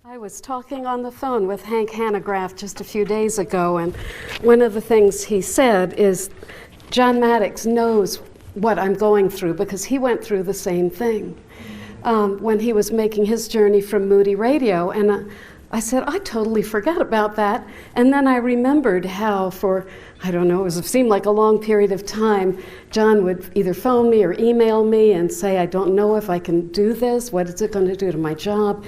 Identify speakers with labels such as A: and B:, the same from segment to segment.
A: I was talking on the phone with Hank Hanegraaff just a few days ago, and one of the things he said is John Maddox knows what I'm going through because he went through the same thing when he was making his journey from Moody Radio. And I said, I totally forgot about that. And then I remembered how for, I don't know, it seemed like a long period of time, John would either phone me or email me and say, I don't know if I can do this. What is it going to do to my job?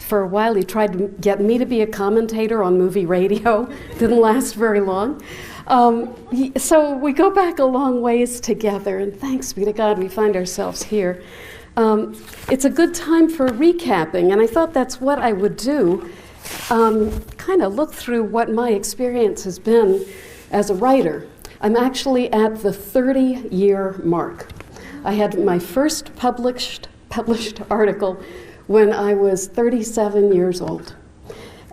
A: For a while, he tried to get me to be a commentator on movie radio. Didn't last very long. So we go back a long ways together, and thanks be to God we find ourselves here. It's a good time for recapping, and I thought that's what I would do. Kind of look through what my experience has been as a writer. I'm actually at the 30-year mark. I had my first published article when I was 37 years old.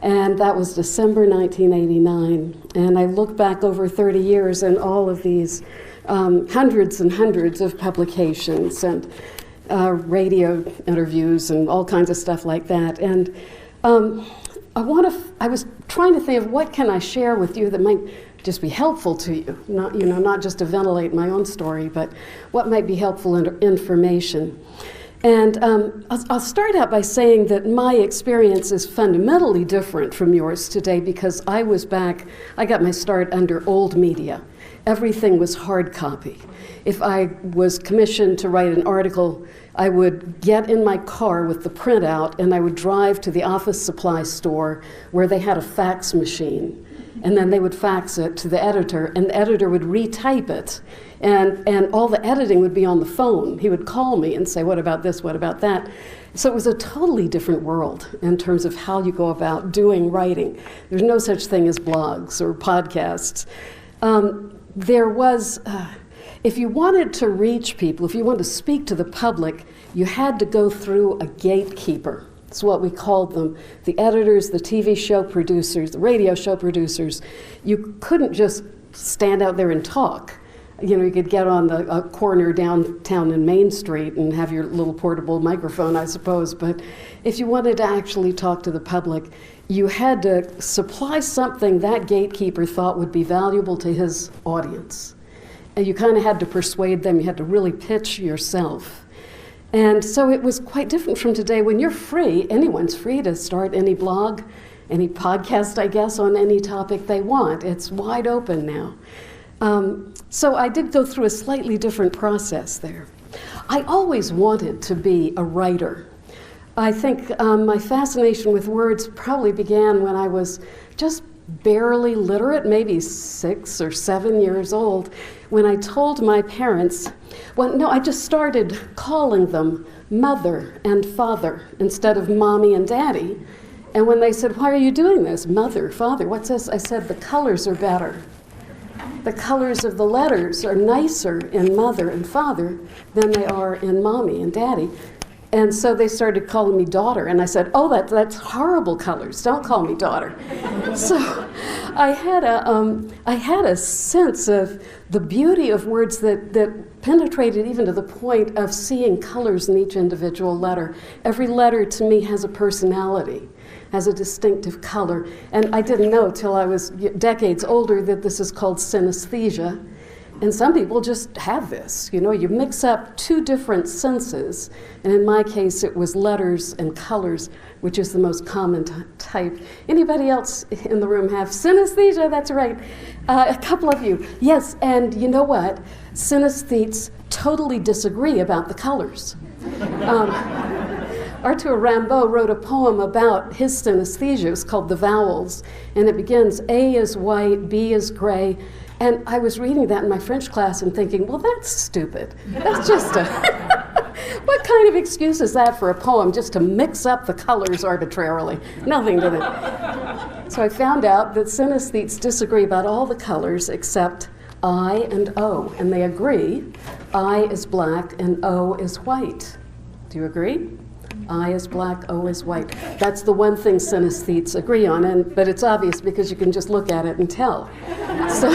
A: And that was December 1989. And I look back over 30 years and all of these hundreds and hundreds of publications and radio interviews and all kinds of stuff like that. And I was trying to think of what can I share with you that might just be helpful to you, not just to ventilate my own story, but what might be helpful information. And I'll start out by saying that my experience is fundamentally different from yours today because I got my start under old media. Everything was hard copy. If I was commissioned to write an article, I would get in my car with the printout and I would drive to the office supply store where they had a fax machine. And then they would fax it to the editor, and the editor would retype it. And all the editing would be on the phone. He would call me and say, what about this, what about that? So it was a totally different world in terms of how you go about doing writing. There's no such thing as blogs or podcasts. There was, if you wanted to reach people, if you wanted to speak to the public, you had to go through a gatekeeper. It's what we called them, the editors, the TV show producers, the radio show producers. You couldn't just stand out there and talk. You could get on the corner downtown in Main Street and have your little portable microphone, I suppose. But if you wanted to actually talk to the public, you had to supply something that gatekeeper thought would be valuable to his audience. And you kind of had to persuade them. You had to really pitch yourself. And so it was quite different from today when you're free. Anyone's free to start any blog, any podcast, I guess, on any topic they want. It's wide open now. So I did go through a slightly different process there. I always wanted to be a writer. I think my fascination with words probably began when I was just barely literate, maybe 6 or 7 years old, when I told my parents, I just started calling them mother and father instead of mommy and daddy. And when they said, why are you doing this? Mother, father, what's this? I said, the colors are better. The colors of the letters are nicer in mother and father than they are in mommy and daddy. And so they started calling me daughter, and I said, oh, that's horrible colors. Don't call me daughter. So I had a sense of the beauty of words that penetrated even to the point of seeing colors in each individual letter. Every letter to me has a personality, has a distinctive color. And I didn't know till I was decades older that this is called synesthesia. And some people just have this. You mix up two different senses. And in my case, it was letters and colors, which is the most common type. Anybody else in the room have synesthesia? That's right. A couple of you. Yes, and you know what? Synesthetes totally disagree about the colors. Arthur Rimbaud wrote a poem about his synesthesia. It's called The Vowels. And it begins, A is white, B is gray. And I was reading that in my French class and thinking, well, that's stupid. That's just what kind of excuse is that for a poem, just to mix up the colors arbitrarily? Nothing to that. So I found out that synesthetes disagree about all the colors except I and O. And they agree I is black and O is white. Do you agree? I is black, O is white. That's the one thing synesthetes agree on, but it's obvious because you can just look at it and tell. So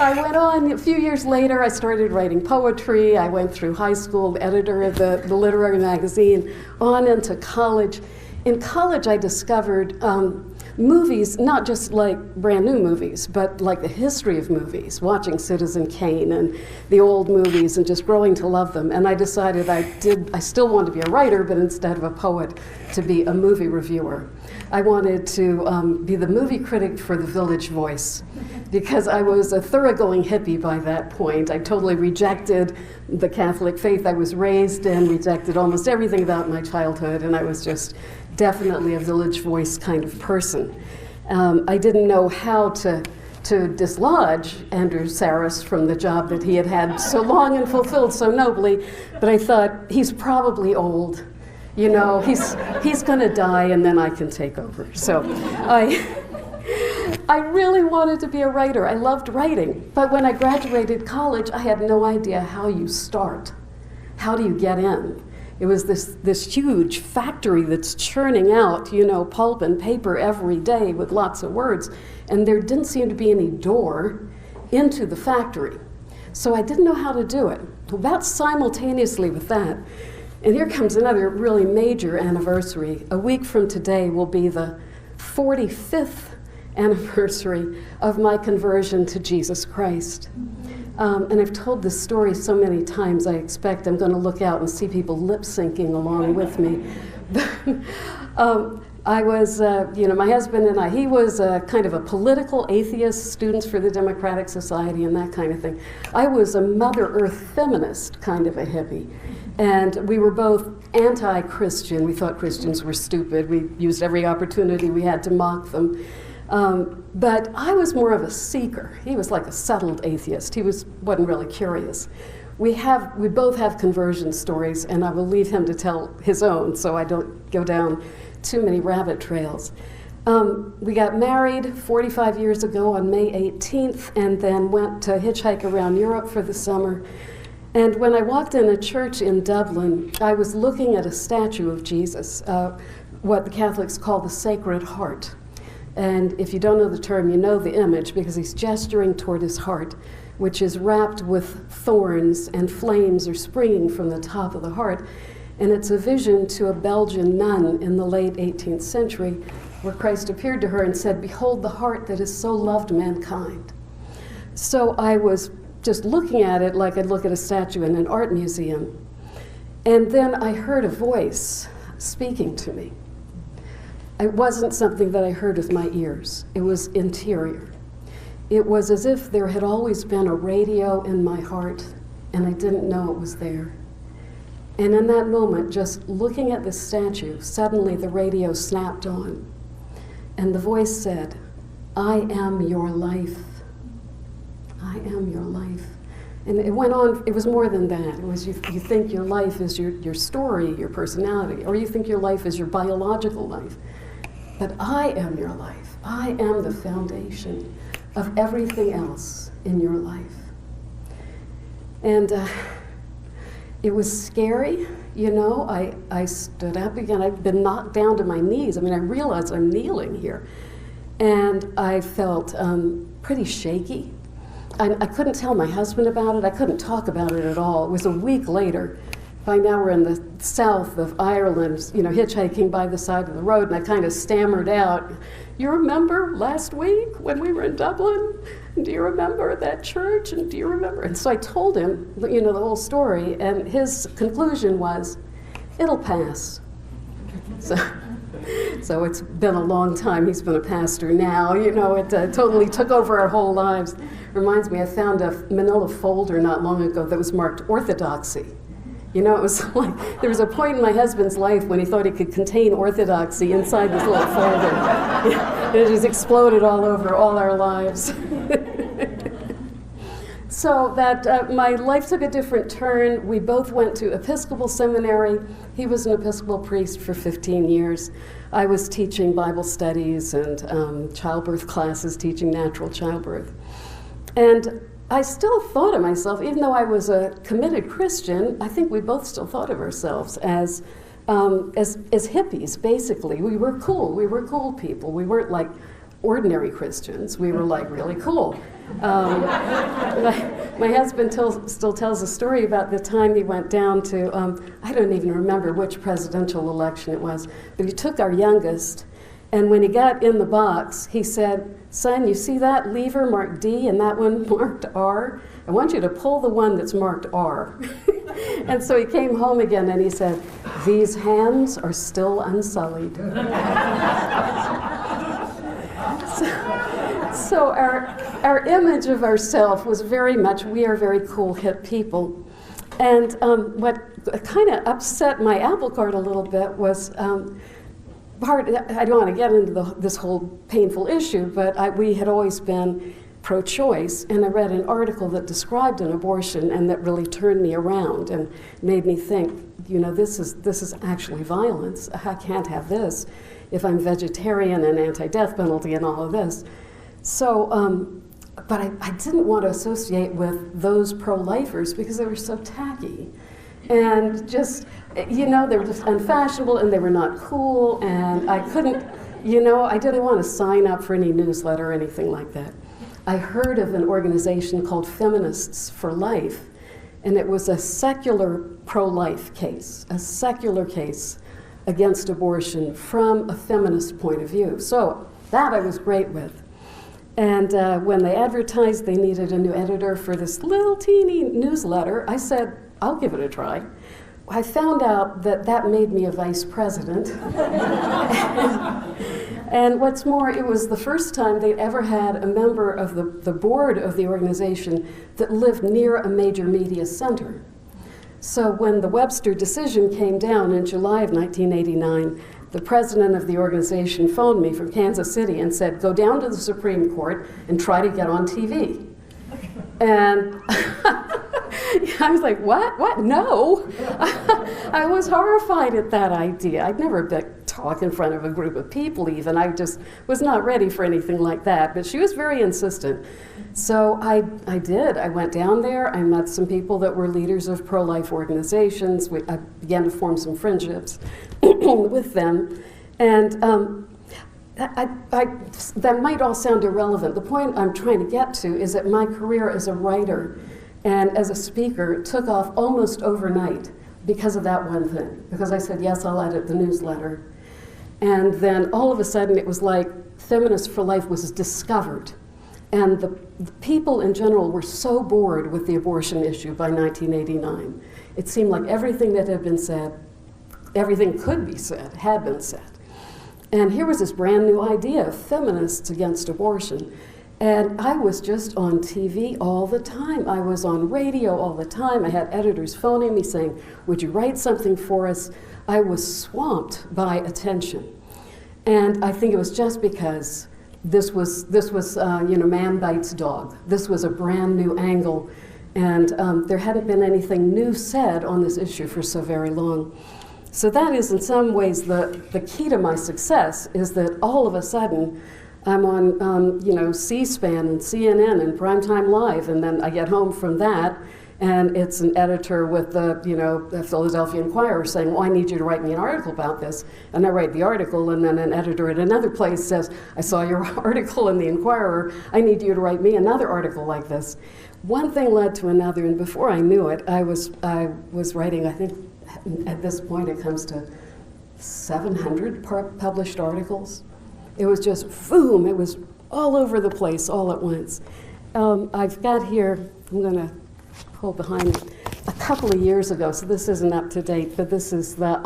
A: I went on, a few years later, I started writing poetry. I went through high school, editor of the literary magazine, on into college. In college, I discovered movies, not just like brand new movies, but like the history of movies, watching Citizen Kane and the old movies and just growing to love them. And I decided I still wanted to be a writer, but instead of a poet, to be a movie reviewer. I wanted to be the movie critic for the Village Voice, because I was a thoroughgoing hippie by that point. I totally rejected the Catholic faith I was raised in, rejected almost everything about my childhood, and I was just definitely a Village Voice kind of person. I didn't know how to dislodge Andrew Saris from the job that he had had so long and fulfilled so nobly, but I thought, he's probably old. You know, he's going to die, and then I can take over. So I really wanted to be a writer. I loved writing. But when I graduated college, I had no idea how you start. How do you get in? It was this huge factory that's churning out, you know, pulp and paper every day with lots of words. And there didn't seem to be any door into the factory. So I didn't know how to do it. About simultaneously with that, and here comes another really major anniversary. A week from today will be the 45th anniversary of my conversion to Jesus Christ. And I've told this story so many times, I expect I'm going to look out and see people lip syncing along with me. I was, you know, my husband and I, he was kind of a political atheist, Students for the Democratic Society and that kind of thing. I was a Mother Earth feminist kind of a hippie. And we were both anti-Christian. We thought Christians were stupid. We used every opportunity we had to mock them. But I was more of a seeker. He was like a settled atheist. He wasn't really curious. We both have conversion stories, and I will leave him to tell his own so I don't go down too many rabbit trails. We got married 45 years ago on May 18th, and then went to hitchhike around Europe for the summer. And when I walked in a church in Dublin, I was looking at a statue of Jesus, what the Catholics call the Sacred Heart. And if you don't know the term, you know the image, because he's gesturing toward his heart, which is wrapped with thorns, and flames are springing from the top of the heart. And it's a vision to a Belgian nun in the late 18th century, where Christ appeared to her and said, "Behold the heart that has so loved mankind." So I was just looking at it like I'd look at a statue in an art museum. And then I heard a voice speaking to me. It wasn't something that I heard with my ears. It was interior. It was as if there had always been a radio in my heart, and I didn't know it was there. And in that moment, just looking at this statue, suddenly the radio snapped on. And the voice said, "I am your life. I am your life." And it went on, it was more than that. It was you think your life is your story, your personality, or you think your life is your biological life. But I am your life. I am the foundation of everything else in your life. And it was scary, you know. I stood up again. I'd been knocked down to my knees. I mean, I realized I'm kneeling here. And I felt pretty shaky. I couldn't tell my husband about it. I couldn't talk about it at all. It was a week later. By now we're in the south of Ireland, you know, hitchhiking by the side of the road, and I kind of stammered out, "You remember last week when we were in Dublin? Do you remember that church? And do you remember?" And so I told him, you know, the whole story, and his conclusion was, "It'll pass." So it's been a long time. He's been a pastor now. You know, it totally took over our whole lives. Reminds me, I found a manila folder not long ago that was marked orthodoxy. You know, it was like, there was a point in my husband's life when he thought he could contain orthodoxy inside this little folder. It just exploded all over all our lives. So that my life took a different turn. We both went to Episcopal seminary. He was an Episcopal priest for 15 years. I was teaching Bible studies and childbirth classes, teaching natural childbirth. And I still thought of myself, even though I was a committed Christian, I think we both still thought of ourselves as hippies, basically. We were cool people. We weren't like ordinary Christians. We were like really cool. My husband still tells a story about the time he went down to, I don't even remember which presidential election it was, but he took our youngest, and when he got in the box, he said, "Son, you see that lever marked D and that one marked R? I want you to pull the one that's marked R." And so he came home again and he said, "These hands are still unsullied." So our image of ourselves was very much, we are very cool, hip people. And what kind of upset my apple cart a little bit was I don't want to get into this whole painful issue, but we had always been pro-choice, and I read an article that described an abortion and that really turned me around and made me think, you know, this is actually violence. I can't have this if I'm vegetarian and anti-death penalty and all of this. So, but I didn't want to associate with those pro-lifers because they were so tacky. And just, you know, they were just unfashionable and they were not cool, and I couldn't, you know, I didn't want to sign up for any newsletter or anything like that. I heard of an organization called Feminists for Life, and it was a secular pro-life case, a secular case against abortion from a feminist point of view. So that I was great with. And when they advertised they needed a new editor for this little teeny newsletter, I said, I'll give it a try. I found out that that made me a vice president. And what's more, it was the first time they'd ever had a member of the board of the organization that lived near a major media center. So when the Webster decision came down in July of 1989, the president of the organization phoned me from Kansas City and said, go down to the Supreme Court and try to get on TV. And I was like, what? No. I was horrified at that idea. I'd never talk in front of a group of people even. I just was not ready for anything like that. But she was very insistent. So I did. I went down there. I met some people that were leaders of pro-life organizations. I began to form some friendships with them. And that might all sound irrelevant. The point I'm trying to get to is that my career as a writer and as a speaker took off almost overnight because of that one thing. Because I said, yes, I'll edit the newsletter. And then all of a sudden it was like Feminists for Life was discovered. And the people in general were so bored with the abortion issue by 1989. It seemed like everything that had been said, everything could be said, had been said. And here was this brand new idea of feminists against abortion. And I was just on TV all the time. I was on radio all the time. I had editors phoning me saying, would you write something for us? I was swamped by attention. And I think it was just because this was you know, man bites dog. This was a brand new angle. And there hadn't been anything new said on this issue for so very long. So that is in some ways the key to my success, is that all of a sudden I'm on you know, C-SPAN and CNN and Primetime Live, and then I get home from that and it's an editor with the Philadelphia Inquirer saying, well, I need you to write me an article about this. And I write the article, and then an editor at another place says, I saw your article in the Inquirer, I need you to write me another article like this. One thing led to another, and before I knew it, I was writing, I think, at this point it comes to 700 published articles. It was just boom, it was all over the place all at once. I've got here, I'm going to pull behind me, a couple of years ago, so this isn't up to date, but this is the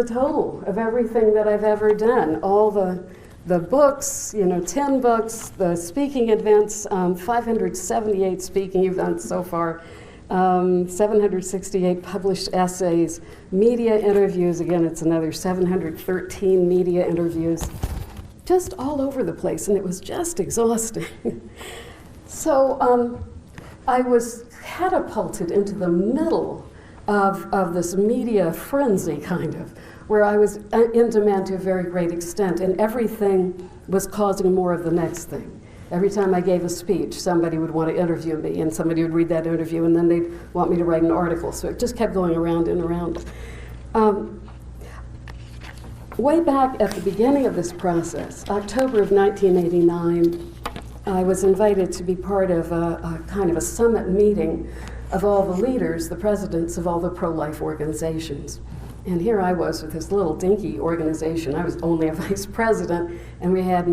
A: total of everything that I've ever done. All the books, 10 books, the speaking events, 578 speaking events so far, 768 published essays, media interviews, again, it's another 713 media interviews, just all over the place, and it was just exhausting. So I was catapulted into the middle of this media frenzy, kind of, where I was in demand to a very great extent, and everything was causing more of the next thing. Every time I gave a speech, somebody would want to interview me, and somebody would read that interview, and then they'd want me to write an article. So it just kept going around and around. way back at the beginning of this process, October of 1989, I was invited to be part of a kind of a summit meeting of all the leaders, the presidents of all the pro-life organizations. And here I was with this little dinky organization. I was only a vice president, and we had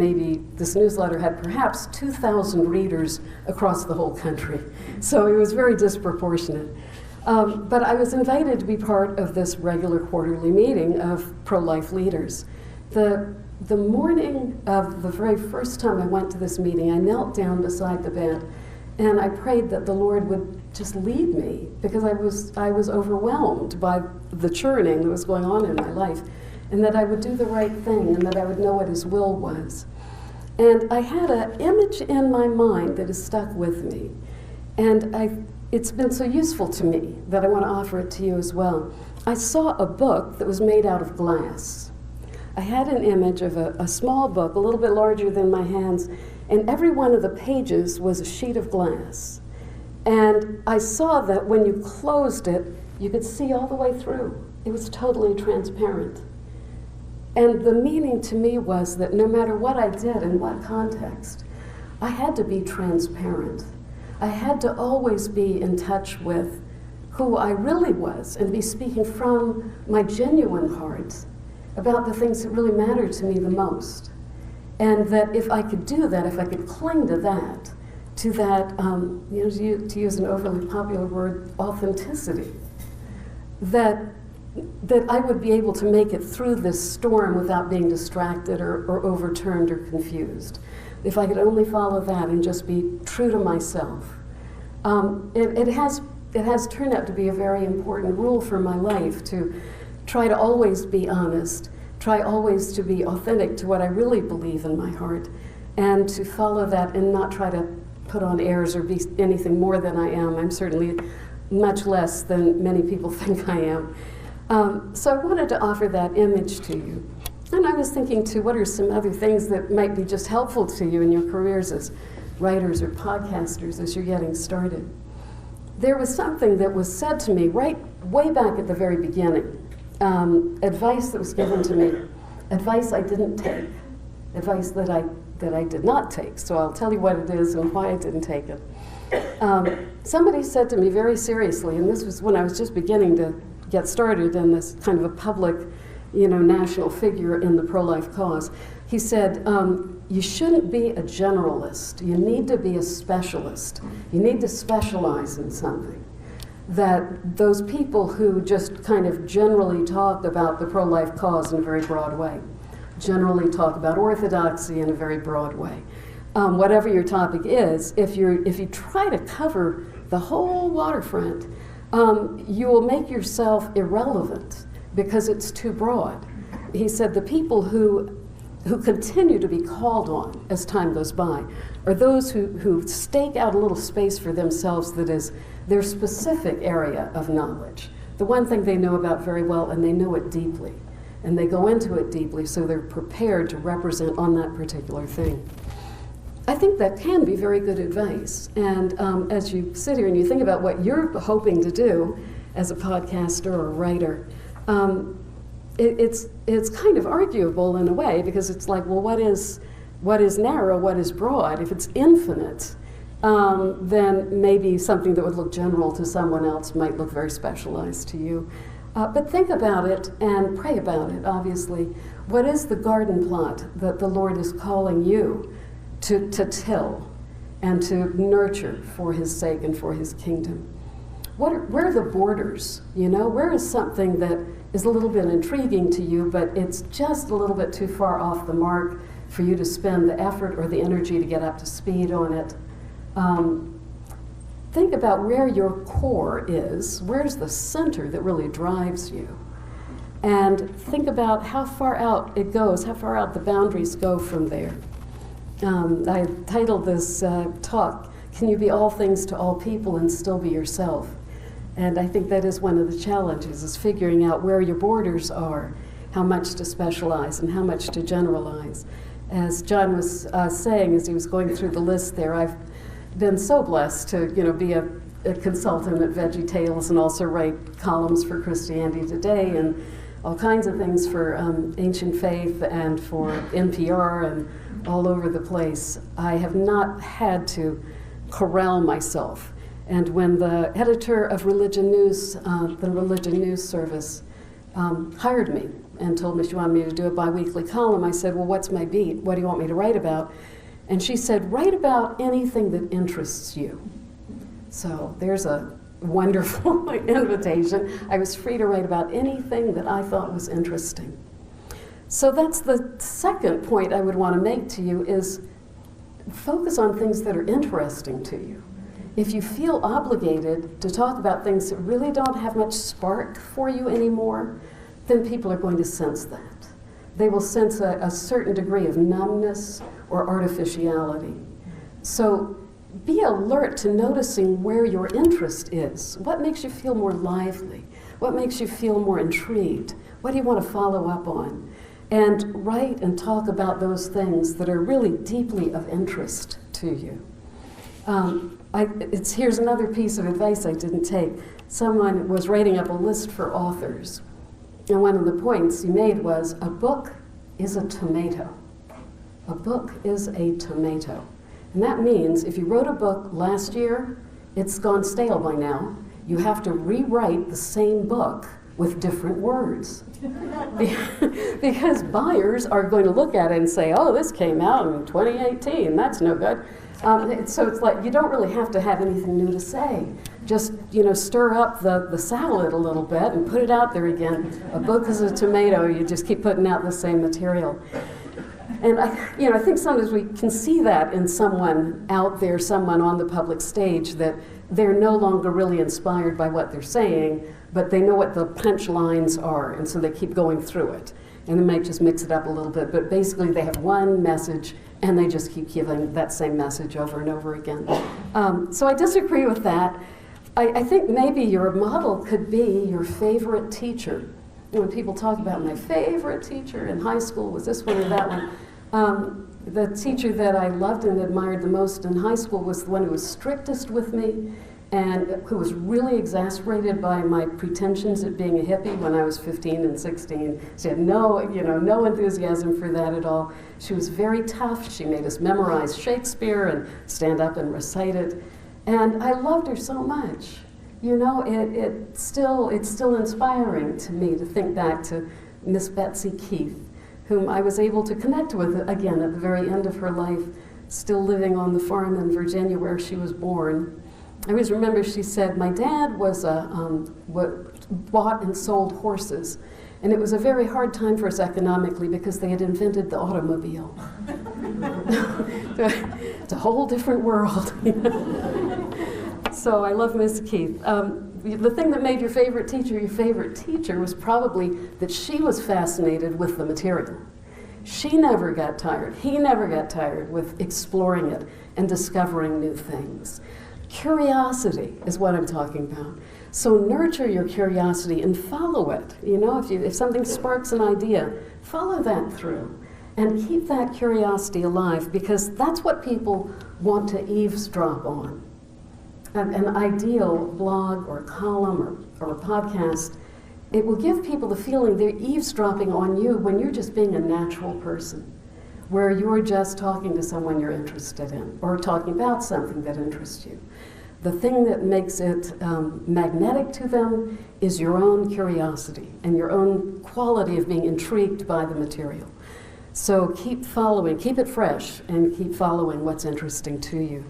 A: this newsletter had perhaps 2,000 readers across the whole country. So it was very disproportionate. But I was invited to be part of this regular quarterly meeting of pro-life leaders. The morning of the very first time I went to this meeting, I knelt down beside the bed and I prayed that the Lord would just lead me, because I was overwhelmed by the churning that was going on in my life, and that I would do the right thing and that I would know what His will was. And I had an image in my mind that has stuck with me, and it's been so useful to me that I want to offer it to you as well. I saw a book that was made out of glass. I had an image of a small book, a little bit larger than my hands, and every one of the pages was a sheet of glass. And I saw that when you closed it, you could see all the way through. It was totally transparent. And the meaning to me was that no matter what I did in what context, I had to be transparent. I had to always be in touch with who I really was and be speaking from my genuine heart about the things that really mattered to me the most. And that if I could do that, if I could cling to that, to use an overly popular word, authenticity, that I would be able to make it through this storm without being distracted or overturned or confused. If I could only follow that and just be true to myself. It has turned out to be a very important rule for my life, to try to always be honest, try always to be authentic to what I really believe in my heart, and to follow that and not try to put on airs or be anything more than I am. I'm certainly much less than many people think I am. So I wanted to offer that image to you. And I was thinking too, what are some other things that might be just helpful to you in your careers as writers or podcasters as you're getting started? There was something that was said to me way back at the very beginning. Advice that was given to me, advice I didn't take, advice that I did not take. So I'll tell you what it is and why I didn't take it. Somebody said to me very seriously, and this was when I was just beginning to get started in this kind of a public, national figure in the pro-life cause. He said, you shouldn't be a generalist. You need to be a specialist. You need to specialize in something. That those people who just kind of generally talk about the pro-life cause in a very broad way, generally talk about orthodoxy in a very broad way. Whatever your topic is, if you try to cover the whole waterfront, you will make yourself irrelevant because it's too broad. He said the people who continue to be called on as time goes by are those who stake out a little space for themselves that is their specific area of knowledge, the one thing they know about very well, and they know it deeply. And they go into it deeply, so they're prepared to represent on that particular thing. I think that can be very good advice. And as you sit here and you think about what you're hoping to do as a podcaster or a writer, it's kind of arguable in a way, because it's like, well, what is narrow, what is broad? If it's infinite, then maybe something that would look general to someone else might look very specialized to you. But think about it and pray about it, obviously. What is the garden plot that the Lord is calling you to till and to nurture for His sake and for His kingdom? Where are the borders? Where is something that is a little bit intriguing to you, but it's just a little bit too far off the mark for you to spend the effort or the energy to get up to speed on it? Think about where your core is. Where's the center that really drives you? And think about how far out it goes, how far out the boundaries go from there. I titled this talk, Can You Be All Things to All People and Still Be Yourself? And I think that is one of the challenges, is figuring out where your borders are, how much to specialize and how much to generalize. As John was saying as he was going through the list there, I've been so blessed to be a consultant at Veggie Tales and also write columns for Christianity Today and all kinds of things for Ancient Faith and for NPR and all over the place. I have not had to corral myself. And when the editor of Religion News, the Religion News Service, hired me and told me she wanted me to do a bi-weekly column, I said, well, what's my beat? What do you want me to write about? And she said, write about anything that interests you. So there's a wonderful invitation. I was free to write about anything that I thought was interesting. So that's the second point I would want to make to you is focus on things that are interesting to you. If you feel obligated to talk about things that really don't have much spark for you anymore, then people are going to sense that. They will sense a certain degree of numbness or artificiality. So be alert to noticing where your interest is. What makes you feel more lively? What makes you feel more intrigued? What do you want to follow up on? And write and talk about those things that are really deeply of interest to you. Here's another piece of advice I didn't take. Someone was writing up a list for authors, and one of the points he made was, a book is a tomato. A book is a tomato. And that means if you wrote a book last year, it's gone stale by now. You have to rewrite the same book with different words. Because buyers are going to look at it and say, oh, this came out in 2018, that's no good. So it's like you don't really have to have anything new to say. Just stir up the salad a little bit and put it out there again. A book is a tomato, you just keep putting out the same material. And I think sometimes we can see that in someone out there, someone on the public stage, that they're no longer really inspired by what they're saying, but they know what the punchlines are, and so they keep going through it. And they might just mix it up a little bit, but basically they have one message, and they just keep giving that same message over and over again. So I disagree with that. I think maybe your model could be your favorite teacher. When people talk about my favorite teacher in high school was this one or that one, the teacher that I loved and admired the most in high school was the one who was strictest with me and who was really exasperated by my pretensions at being a hippie when I was 15 and 16. She had no enthusiasm for that at all. She was very tough. She made us memorize Shakespeare and stand up and recite it. And I loved her so much. It's still inspiring to me to think back to Miss Betsy Keith, whom I was able to connect with again at the very end of her life, still living on the farm in Virginia where she was born. I always remember she said, my dad was bought and sold horses, and it was a very hard time for us economically because they had invented the automobile. It's a whole different world. So I love Miss Keith. The thing that made your favorite teacher was probably that she was fascinated with the material. She never got tired. He never got tired with exploring it and discovering new things. Curiosity is what I'm talking about. So nurture your curiosity and follow it. If something sparks an idea, follow that through and keep that curiosity alive, because that's what people want to eavesdrop on. An ideal blog or column or a podcast, it will give people the feeling they're eavesdropping on you when you're just being a natural person, where you're just talking to someone you're interested in or talking about something that interests you. The thing that makes it magnetic to them is your own curiosity and your own quality of being intrigued by the material. So keep following, keep it fresh, and keep following what's interesting to you.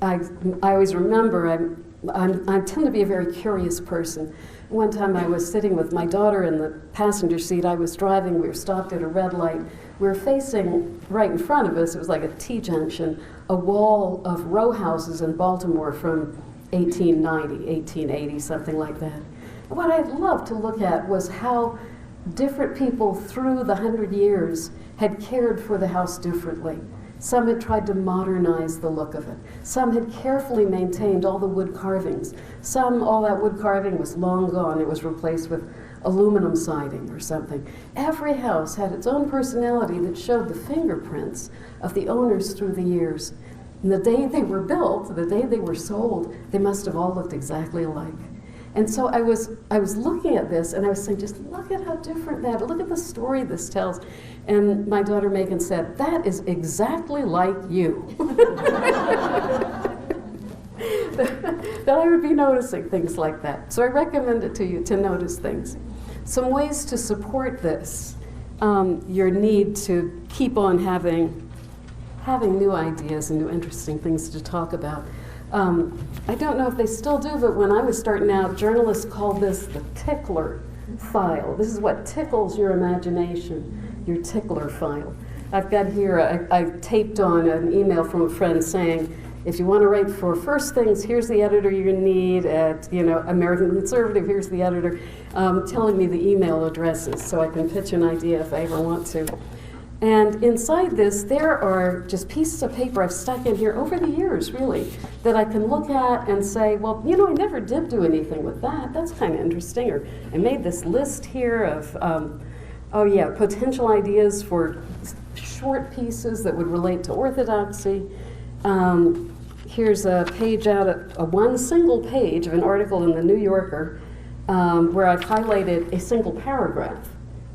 A: I always remember, I tend to be a very curious person. One time I was sitting with my daughter in the passenger seat. I was driving, we were stopped at a red light. We were facing right in front of us, it was like a T-junction, a wall of row houses in Baltimore from 1890, 1880, something like that. What I'd love to look at was how different people through the 100 years had cared for the house differently. Some had tried to modernize the look of it. Some had carefully maintained all the wood carvings. All that wood carving was long gone. It was replaced with aluminum siding or something. Every house had its own personality that showed the fingerprints of the owners through the years. And the day they were built, the day they were sold, they must have all looked exactly alike. And so I was looking at this, and I was saying, just look at how different that, look at the story this tells. And my daughter Megan said, that is exactly like you. That I would be noticing things like that. So I recommend it to you to notice things. Some ways to support this, your need to keep on having new ideas and new interesting things to talk about. I don't know if they still do, but when I was starting out, journalists called this the tickler file. This is what tickles your imagination, your tickler file. I've got here, I taped on an email from a friend saying, if you want to write for First Things, here's the editor you're going to need. At American Conservative, here's the editor, telling me the email addresses so I can pitch an idea if I ever want to. And inside this, there are just pieces of paper I've stuck in here over the years, really, that I can look at and say, well, I never did do anything with that. That's kind of interesting. Or I made this list here of, potential ideas for short pieces that would relate to orthodoxy. Here's a page one single page of an article in the New Yorker where I've highlighted a single paragraph.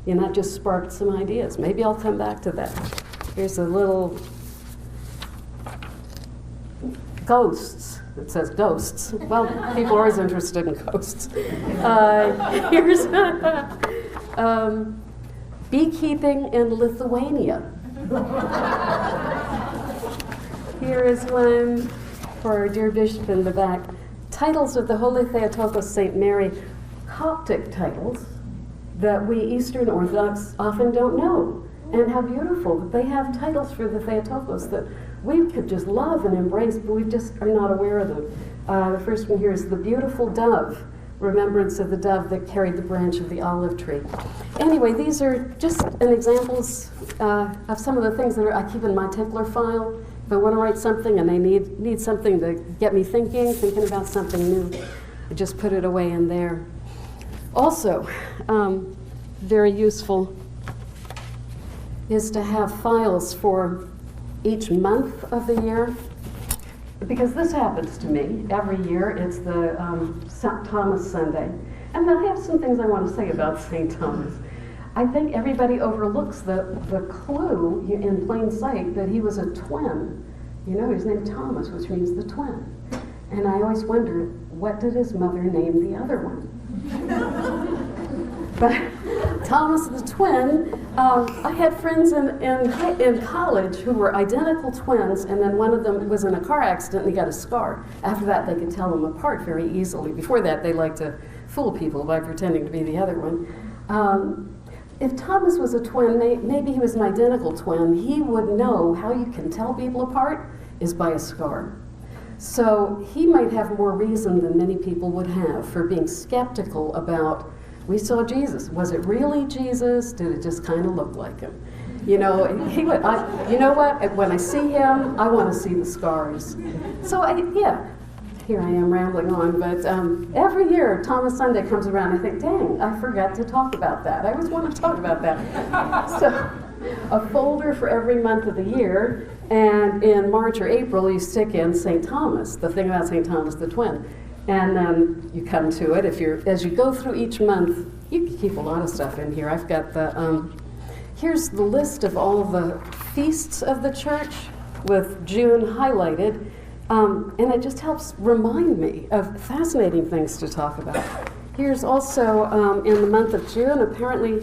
A: And that just sparked some ideas. Maybe I'll come back to that. Here's a little ghosts. It says ghosts. Well, people are always interested in ghosts. Here's beekeeping in Lithuania. Here is one for our dear bishop in the back. Titles of the Holy Theotokos St. Mary, Coptic titles that we Eastern Orthodox often don't know. And how beautiful that they have titles for the Theotokos that we could just love and embrace, but we just are not aware of them. The first one here is the beautiful dove, remembrance of the dove that carried the branch of the olive tree. Anyway, these are just an examples of some of the things that I keep in my tickler file. If I want to write something and I need something to get me thinking about something new, I just put it away in there. Also, very useful is to have files for each month of the year, because this happens to me every year. It's the St. Thomas Sunday, and I have some things I want to say about St. Thomas. I think everybody overlooks the clue in plain sight that he was a twin. He's named Thomas, which means the twin. And I always wondered, what did his mother name the other one? But Thomas the twin, I had friends in college who were identical twins, and then one of them was in a car accident and he got a scar. After that, they could tell them apart very easily. Before that, they liked to fool people by pretending to be the other one. If Thomas was a twin, maybe he was an identical twin, he would know how you can tell people apart is by a scar. So he might have more reason than many people would have for being skeptical about, we saw Jesus. Was it really Jesus? Did it just kind of look like him? He would, you know what? When I see him, I want to see the scars. So here I am rambling on, but every year Thomas Sunday comes around, I think, dang, I forgot to talk about that. I always want to talk about that. So a folder for every month of the year, and in March or April you stick in St. Thomas, the thing about St. Thomas the twin. And then you come to it. As you go through each month, you can keep a lot of stuff in here. I've got here's the list of all of the feasts of the church with June highlighted. And it just helps remind me of fascinating things to talk about. Here's also, in the month of June, apparently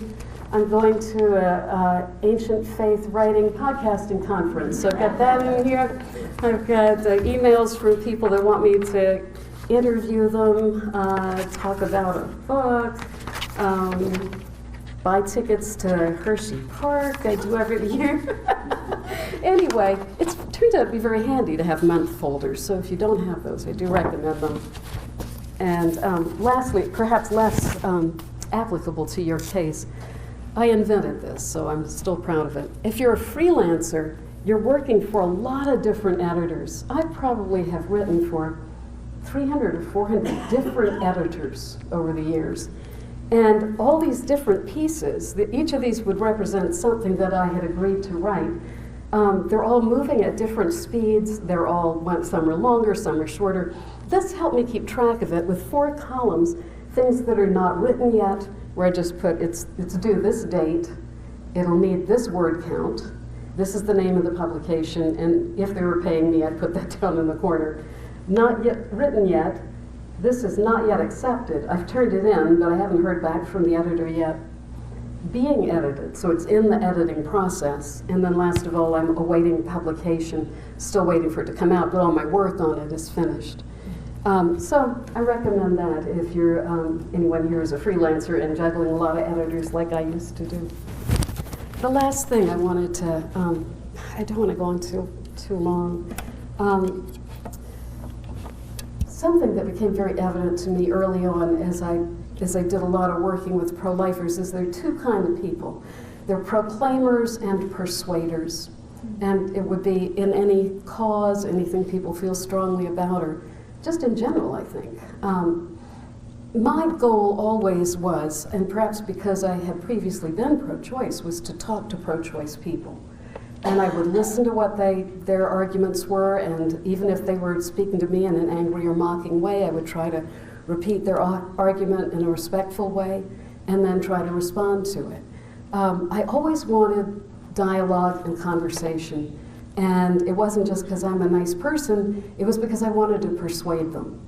A: I'm going to an Ancient Faith Writing Podcasting Conference. So I've got that in here. I've got emails from people that want me to interview them, talk about a book, buy tickets to Hershey Park. I do every year. Anyway, it turns out to be very handy to have month folders, so if you don't have those, I do recommend them. And lastly, perhaps less applicable to your case, I invented this, so I'm still proud of it. If you're a freelancer, you're working for a lot of different editors. I probably have written for 300 or 400 different editors over the years. And all these different pieces, each of these would represent something that I had agreed to write. They're all moving at different speeds. Some are longer, some are shorter. this helped me keep track of it with 4 columns, things that are not written yet, where I just put, it's due this date, it'll need this word count, this is the name of the publication, and if they were paying me, I'd put that down in the corner. Not yet written yet, this is not yet accepted. I've turned it in, but I haven't heard back from the editor yet. Being edited, so it's in the editing process. And then last of all, I'm awaiting publication, still waiting for it to come out, but all my work on it is finished. So I recommend that if you're, anyone here is a freelancer and juggling a lot of editors like I used to do. The last thing I wanted to, I don't want to go on too long. Something that became very evident to me early on as I did a lot of working with pro-lifers is there are 2 kinds of people. They're proclaimers and persuaders. And it would be in any cause, anything people feel strongly about, or just in general, I think. My goal always was, and perhaps because I had previously been pro-choice, was to talk to pro-choice people. And I would listen to what their arguments were, and even if they were speaking to me in an angry or mocking way, I would try to repeat their argument in a respectful way, and then try to respond to it. I always wanted dialogue and conversation, and it wasn't just because I'm a nice person, it was because I wanted to persuade them.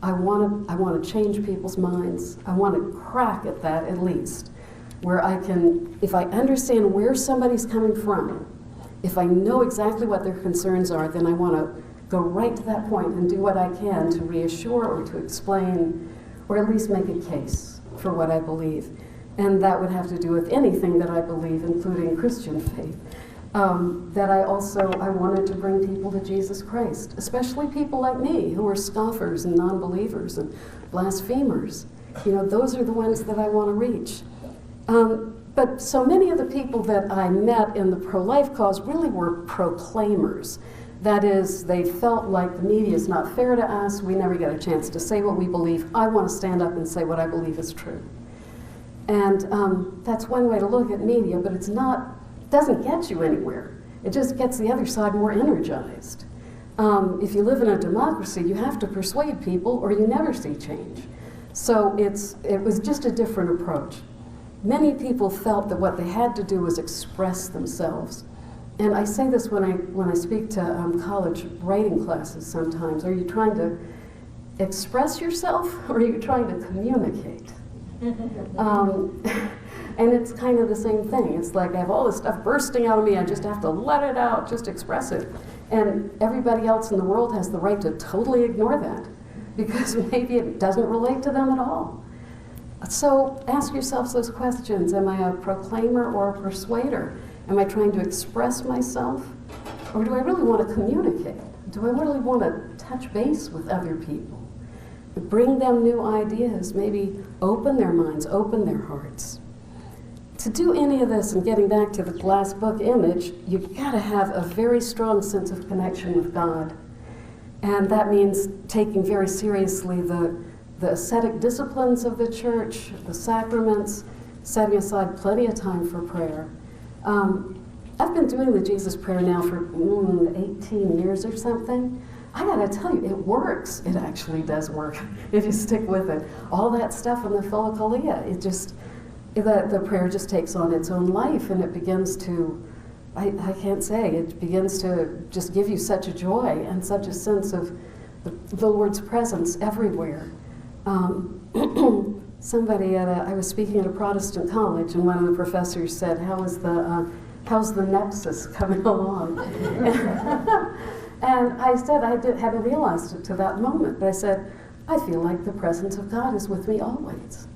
A: I want to change people's minds. I want to crack at that at least, where I can, if I understand where somebody's coming from, if I know exactly what their concerns are, then I want to go right to that point and do what I can to reassure or to explain, or at least make a case for what I believe. And that would have to do with anything that I believe, including Christian faith. That I wanted to bring people to Jesus Christ, especially people like me who are scoffers and non-believers and blasphemers. You know, those are the ones that I want to reach. But so many of the people that I met in the pro-life cause really were proclaimers. That is, they felt like the media is not fair to us, we never get a chance to say what we believe, I want to stand up and say what I believe is true. And that's one way to look at media, but it doesn't get you anywhere. It just gets the other side more energized. If you live in a democracy, you have to persuade people or you never see change. So it was just a different approach. Many people felt that what they had to do was express themselves. And I say this when I speak to college writing classes sometimes. Are you trying to express yourself or are you trying to communicate? And it's kind of the same thing. It's like I have all this stuff bursting out of me, I just have to let it out, just express it. And everybody else in the world has the right to totally ignore that because maybe it doesn't relate to them at all. So ask yourselves those questions. Am I a proclaimer or a persuader? Am I trying to express myself? Or do I really want to communicate? Do I really want to touch base with other people? Bring them new ideas, maybe open their minds, open their hearts. To do any of this, and getting back to the glass book image, you've got to have a very strong sense of connection with God. And that means taking very seriously the ascetic disciplines of the church, the sacraments, setting aside plenty of time for prayer. I've been doing the Jesus prayer now for 18 years or something. I gotta tell you, it works. It actually does work if you stick with it. All that stuff in the Philokalia, the prayer just takes on its own life and it begins to, I can't say, it begins to just give you such a joy and such a sense of the Lord's presence everywhere. I was speaking at a Protestant college and one of the professors said, how's the nexus coming along? And I said, hadn't realized it to that moment, but I said, I feel like the presence of God is with me always.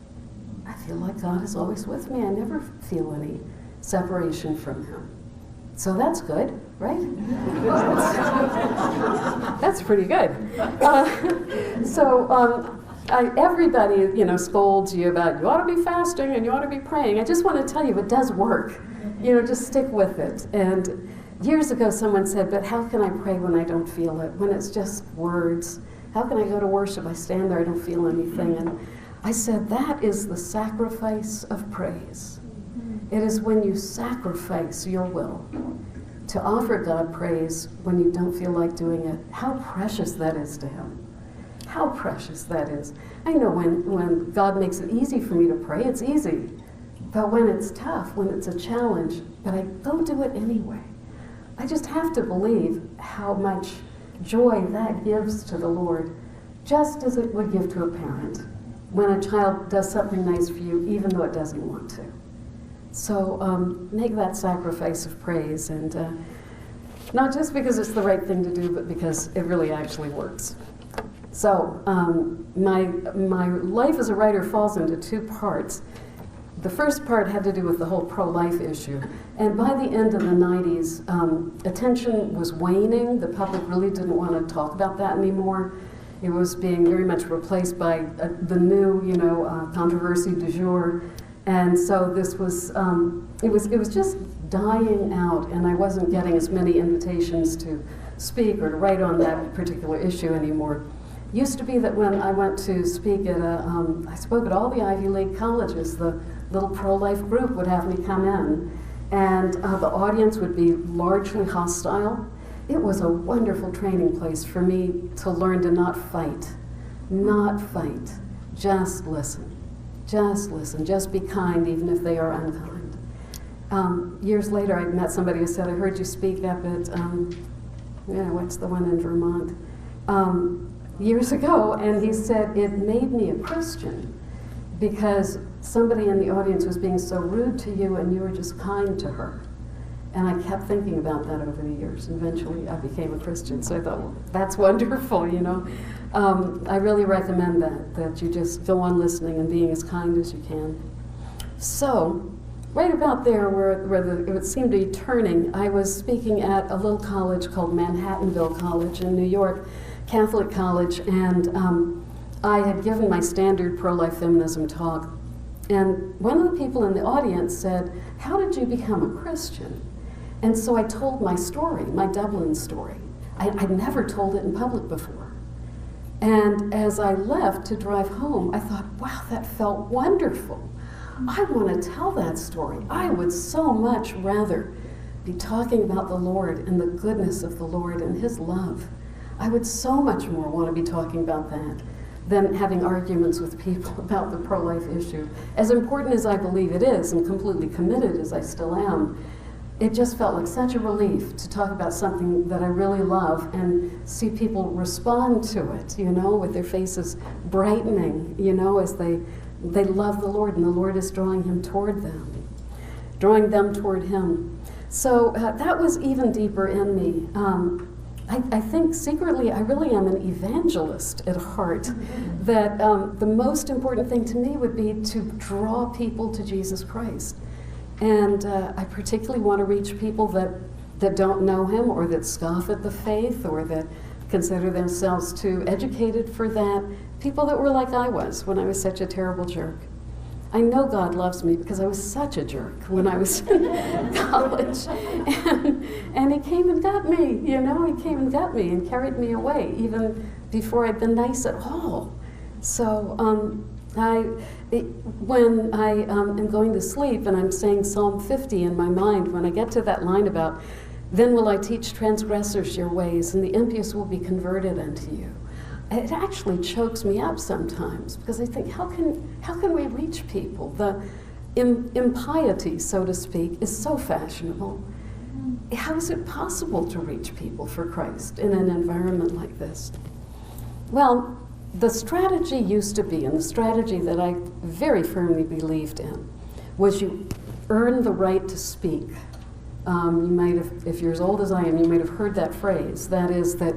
A: I feel like God is always with me. I never feel any separation from Him. So that's good, right? That's pretty good. Everybody, scolds you about you ought to be fasting and you ought to be praying. I just want to tell you it does work. Just stick with it. And years ago someone said, but how can I pray when I don't feel it? When it's just words? How can I go to worship? I stand there, I don't feel anything. And I said, that is the sacrifice of praise. It is when you sacrifice your will to offer God praise when you don't feel like doing it. How precious that is to Him. how precious that is. I know when God makes it easy for me to pray, it's easy. But when it's tough, when it's a challenge, but I go do it anyway. I just have to believe how much joy that gives to the Lord, just as it would give to a parent when a child does something nice for you, even though it doesn't want to. So make that sacrifice of praise, and not just because it's the right thing to do, but because it really actually works. So my life as a writer falls into two parts. The first part had to do with the whole pro-life issue. And by the end of the 90s, attention was waning. The public really didn't want to talk about that anymore. It was being very much replaced by the new, controversy du jour. And so this was, it was just dying out, and I wasn't getting as many invitations to speak or to write on that particular issue anymore. Used to be that when I went to speak at I spoke at all the Ivy League colleges, the little pro-life group would have me come in, and the audience would be largely hostile. It was a wonderful training place for me to learn to not fight, just listen, just be kind even if they are unkind. Years later I met somebody who said, I heard you speak up at, what's the one in Vermont? Years ago, and he said, it made me a Christian because somebody in the audience was being so rude to you and you were just kind to her. And I kept thinking about that over the years. Eventually I became a Christian, so I thought, well, that's wonderful, I really recommend that you just go on listening and being as kind as you can. So, right about there where it would seem to be turning, I was speaking at a little college called Manhattanville College in New York, Catholic college, and I had given my standard pro-life feminism talk. And one of the people in the audience said, how did you become a Christian? And so I told my story, my Dublin story. I'd never told it in public before. And as I left to drive home, I thought, wow, that felt wonderful. I want to tell that story. I would so much rather be talking about the Lord and the goodness of the Lord and His love. I would so much more want to be talking about that than having arguments with people about the pro-life issue. As important as I believe it is, and completely committed as I still am, it just felt like such a relief to talk about something that I really love and see people respond to it, with their faces brightening, as they love the Lord and the Lord is drawing them toward Him. So that was even deeper in me. I think secretly I really am an evangelist at heart, that the most important thing to me would be to draw people to Jesus Christ. And I particularly want to reach people that don't know Him, or that scoff at the faith, or that consider themselves too educated for that, people that were like I was when I was such a terrible jerk. I know God loves me because I was such a jerk when I was in college. And He came and got me, He came and got me and carried me away, even before I'd been nice at all. So when I am going to sleep and I'm saying Psalm 50 in my mind, when I get to that line about, then will I teach transgressors your ways, and the impious will be converted unto you. It actually chokes me up sometimes, because I think, how can we reach people? The impiety, so to speak, is so fashionable. How is it possible to reach people for Christ in an environment like this? Well, the strategy used to be, and the strategy that I very firmly believed in, was you earn the right to speak. You might have, if you're as old as I am, you might have heard that phrase. That is that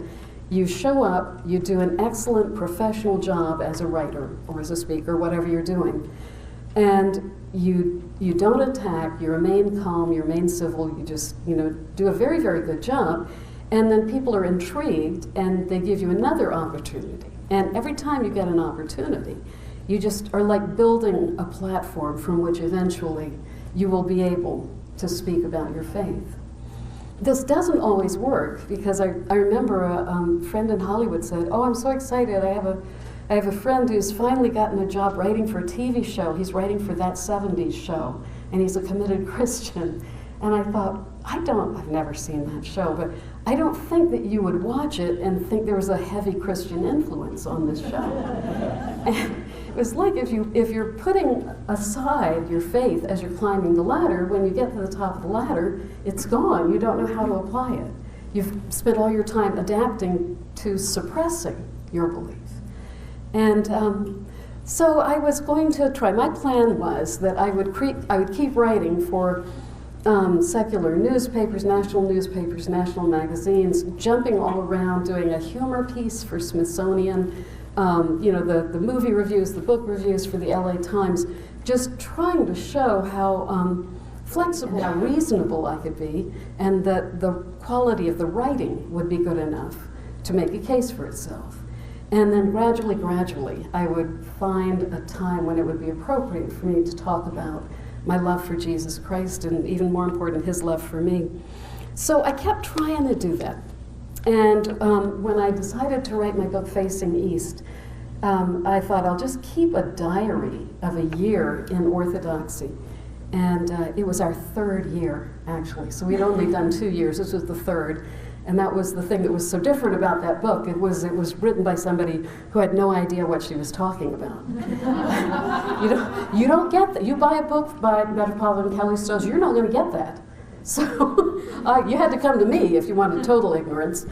A: you show up, you do an excellent professional job as a writer or as a speaker, whatever you're doing, and you don't attack, you remain calm, you remain civil, you just do a very, very good job, and then people are intrigued and they give you another opportunity. And every time you get an opportunity, you just are like building a platform from which eventually you will be able to speak about your faith. This doesn't always work, because I remember a friend in Hollywood said, oh, I'm so excited, I have a friend who's finally gotten a job writing for a TV show. He's writing for That 70s Show, and he's a committed Christian. And I thought, I've never seen that show, but I don't think that you would watch it and think there was a heavy Christian influence on this show. And it was like if you're putting aside your faith as you're climbing the ladder, when you get to the top of the ladder, it's gone. You don't know how to apply it. You've spent all your time adapting to suppressing your belief. And so I was going to try. My plan was that I would keep writing for secular newspapers, national magazines, jumping all around, doing a humor piece for Smithsonian, the movie reviews, the book reviews for the LA Times, just trying to show how flexible, how reasonable I could be, and that the quality of the writing would be good enough to make a case for itself. And then gradually, I would find a time when it would be appropriate for me to talk about my love for Jesus Christ, and even more important, his love for me. So I kept trying to do that. And when I decided to write my book, Facing East, I thought I'll just keep a diary of a year in Orthodoxy. And it was our third year, actually. So we'd only done 2 years. This was the third. And that was the thing that was so different about that book. It was written by somebody who had no idea what she was talking about. You don't get that. You buy a book by Metropolitan Kelly Stills, you're not going to get that. So you had to come to me if you wanted total ignorance.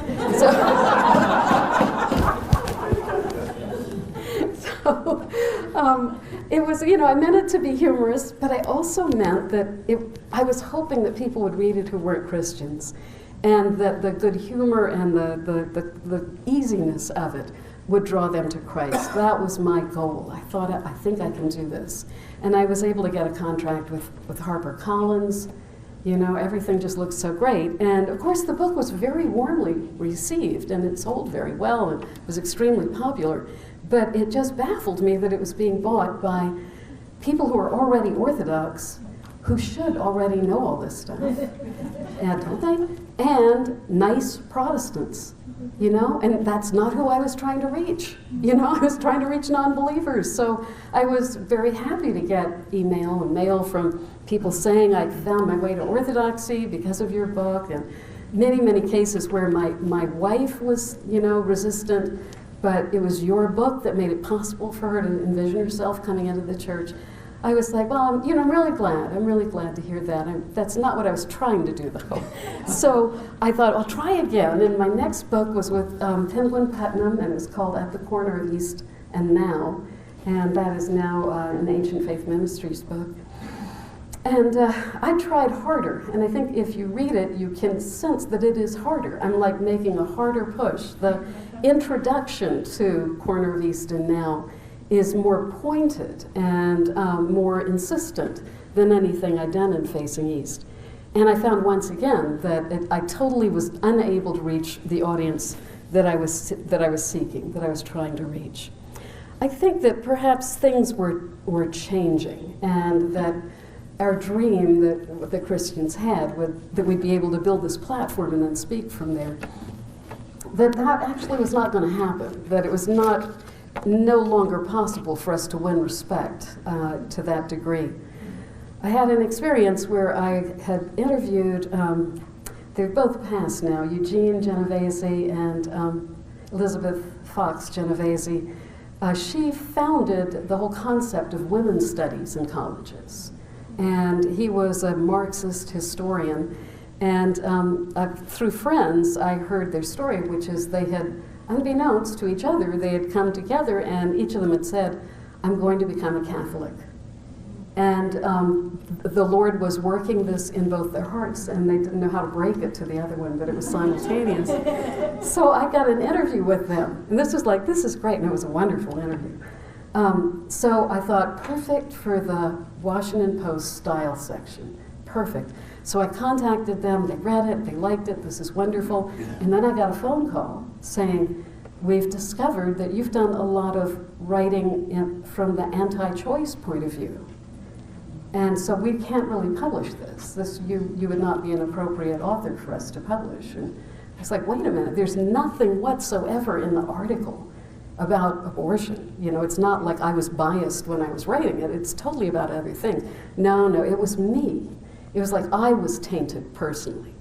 A: It was, I meant it to be humorous, but I also meant that I was hoping that people would read it who weren't Christians, and that the good humor and the easiness of it would draw them to Christ. That was my goal. I thought, I think I can do this. And I was able to get a contract with HarperCollins. Everything just looked so great. And of course, the book was very warmly received, and it sold very well and was extremely popular. But it just baffled me that it was being bought by people who are already Orthodox, who should already know all this stuff, and don't they? And nice Protestants, and that's not who I was trying to reach. I was trying to reach non-believers. So I was very happy to get email and mail from people saying I found my way to Orthodoxy because of your book, and many cases where my wife was, resistant, but it was your book that made it possible for her to envision herself coming into the church. I was like, well, I'm really glad. I'm really glad to hear that. That's not what I was trying to do, though. So I thought, I'll try again. And my next book was with Penguin Putnam, and it was called At the Corner of East and Now. And that is now an Ancient Faith Ministries book. And I tried harder. And I think if you read it, you can sense that it is harder. I'm like making a harder push. The introduction to Corner of East and Now is more pointed and more insistent than anything I'd done in Facing East. And I found once again that I totally was unable to reach the audience that I was seeking, that I was trying to reach. I think that perhaps things were changing, and that our dream that Christians had, that we'd be able to build this platform and then speak from there, that actually was not going to happen, that it was no longer possible for us to win respect to that degree. I had an experience where I had interviewed, they've both passed now, Eugene Genovese and Elizabeth Fox Genovese. She founded the whole concept of women's studies in colleges. And he was a Marxist historian. And through friends, I heard their story, which is they had, unbeknownst to each other, they had come together, and each of them had said, I'm going to become a Catholic. And the Lord was working this in both their hearts, and they didn't know how to break it to the other one, but it was simultaneous. So I got an interview with them, and this is great, and it was a wonderful interview. So I thought, perfect for the Washington Post style section, perfect. So I contacted them, they read it, they liked it, this is wonderful. And then I got a phone call saying, we've discovered that you've done a lot of writing from the anti-choice point of view. And so we can't really publish this. You would not be an appropriate author for us to publish. And I was like, wait a minute, there's nothing whatsoever in the article about abortion. It's not like I was biased when I was writing it. It's totally about other things. No, it was me. It was like I was tainted personally.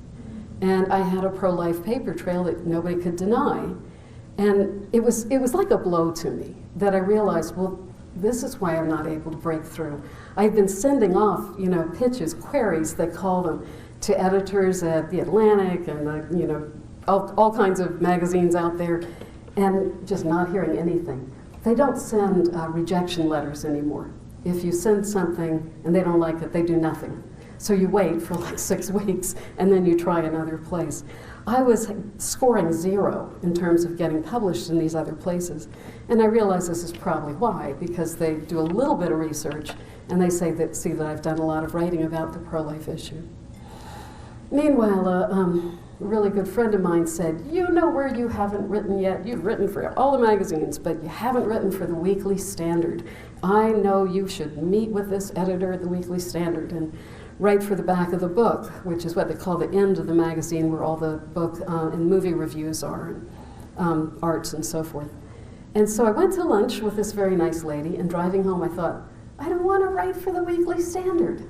A: And I had a pro-life paper trail that nobody could deny. And it was like a blow to me that I realized, well, this is why I'm not able to break through. I've been sending off, pitches, queries, they call them, to editors at The Atlantic and, all kinds of magazines out there, and just not hearing anything. They don't send rejection letters anymore. If you send something and they don't like it, they do nothing. So you wait for like 6 weeks, and then you try another place. I was scoring 0 in terms of getting published in these other places. And I realize this is probably why, because they do a little bit of research, and they see that I've done a lot of writing about the pro-life issue. Meanwhile, a really good friend of mine said, you know where you haven't written yet? You've written for all the magazines, but you haven't written for the Weekly Standard. I know you should meet with this editor at the Weekly Standard and write for the back of the book, which is what they call the end of the magazine, where all the book and movie reviews are, and arts and so forth. And so I went to lunch with this very nice lady, and driving home I thought, I don't want to write for the Weekly Standard.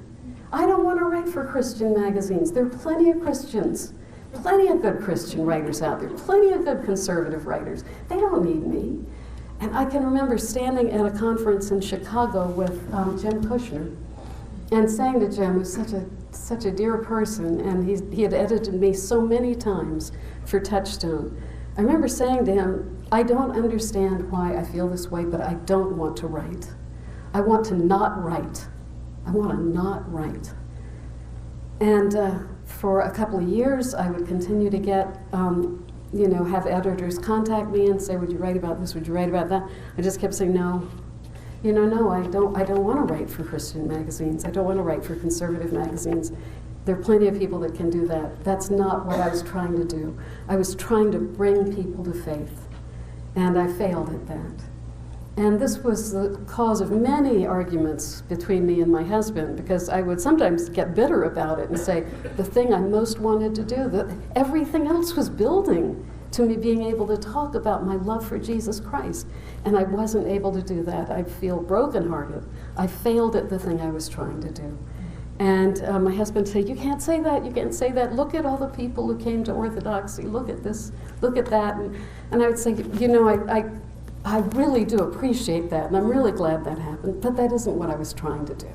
A: I don't want to write for Christian magazines. There are plenty of Christians, plenty of good Christian writers out there, plenty of good conservative writers. They don't need me. And I can remember standing at a conference in Chicago with Jim Kushner, and saying to Jim, who's such a dear person, and he had edited me so many times for Touchstone. I remember saying to him, I don't understand why I feel this way, but I don't want to write. I want to not write. I want to not write. And for a couple of years, I would continue to get, have editors contact me and say, would you write about this? Would you write about that? I just kept saying, no. No, I don't want to write for Christian magazines. I don't want to write for conservative magazines. There are plenty of people that can do that. That's not what I was trying to do. I was trying to bring people to faith, and I failed at that. And this was the cause of many arguments between me and my husband, because I would sometimes get bitter about it and say, the thing I most wanted to do, that everything else was building to me being able to talk about my love for Jesus Christ. And I wasn't able to do that. I feel brokenhearted. I failed at the thing I was trying to do. And my husband said, you can't say that, you can't say that. Look at all the people who came to Orthodoxy. Look at this, look at that. And I would say, I really do appreciate that, and I'm really glad that happened, but that isn't what I was trying to do.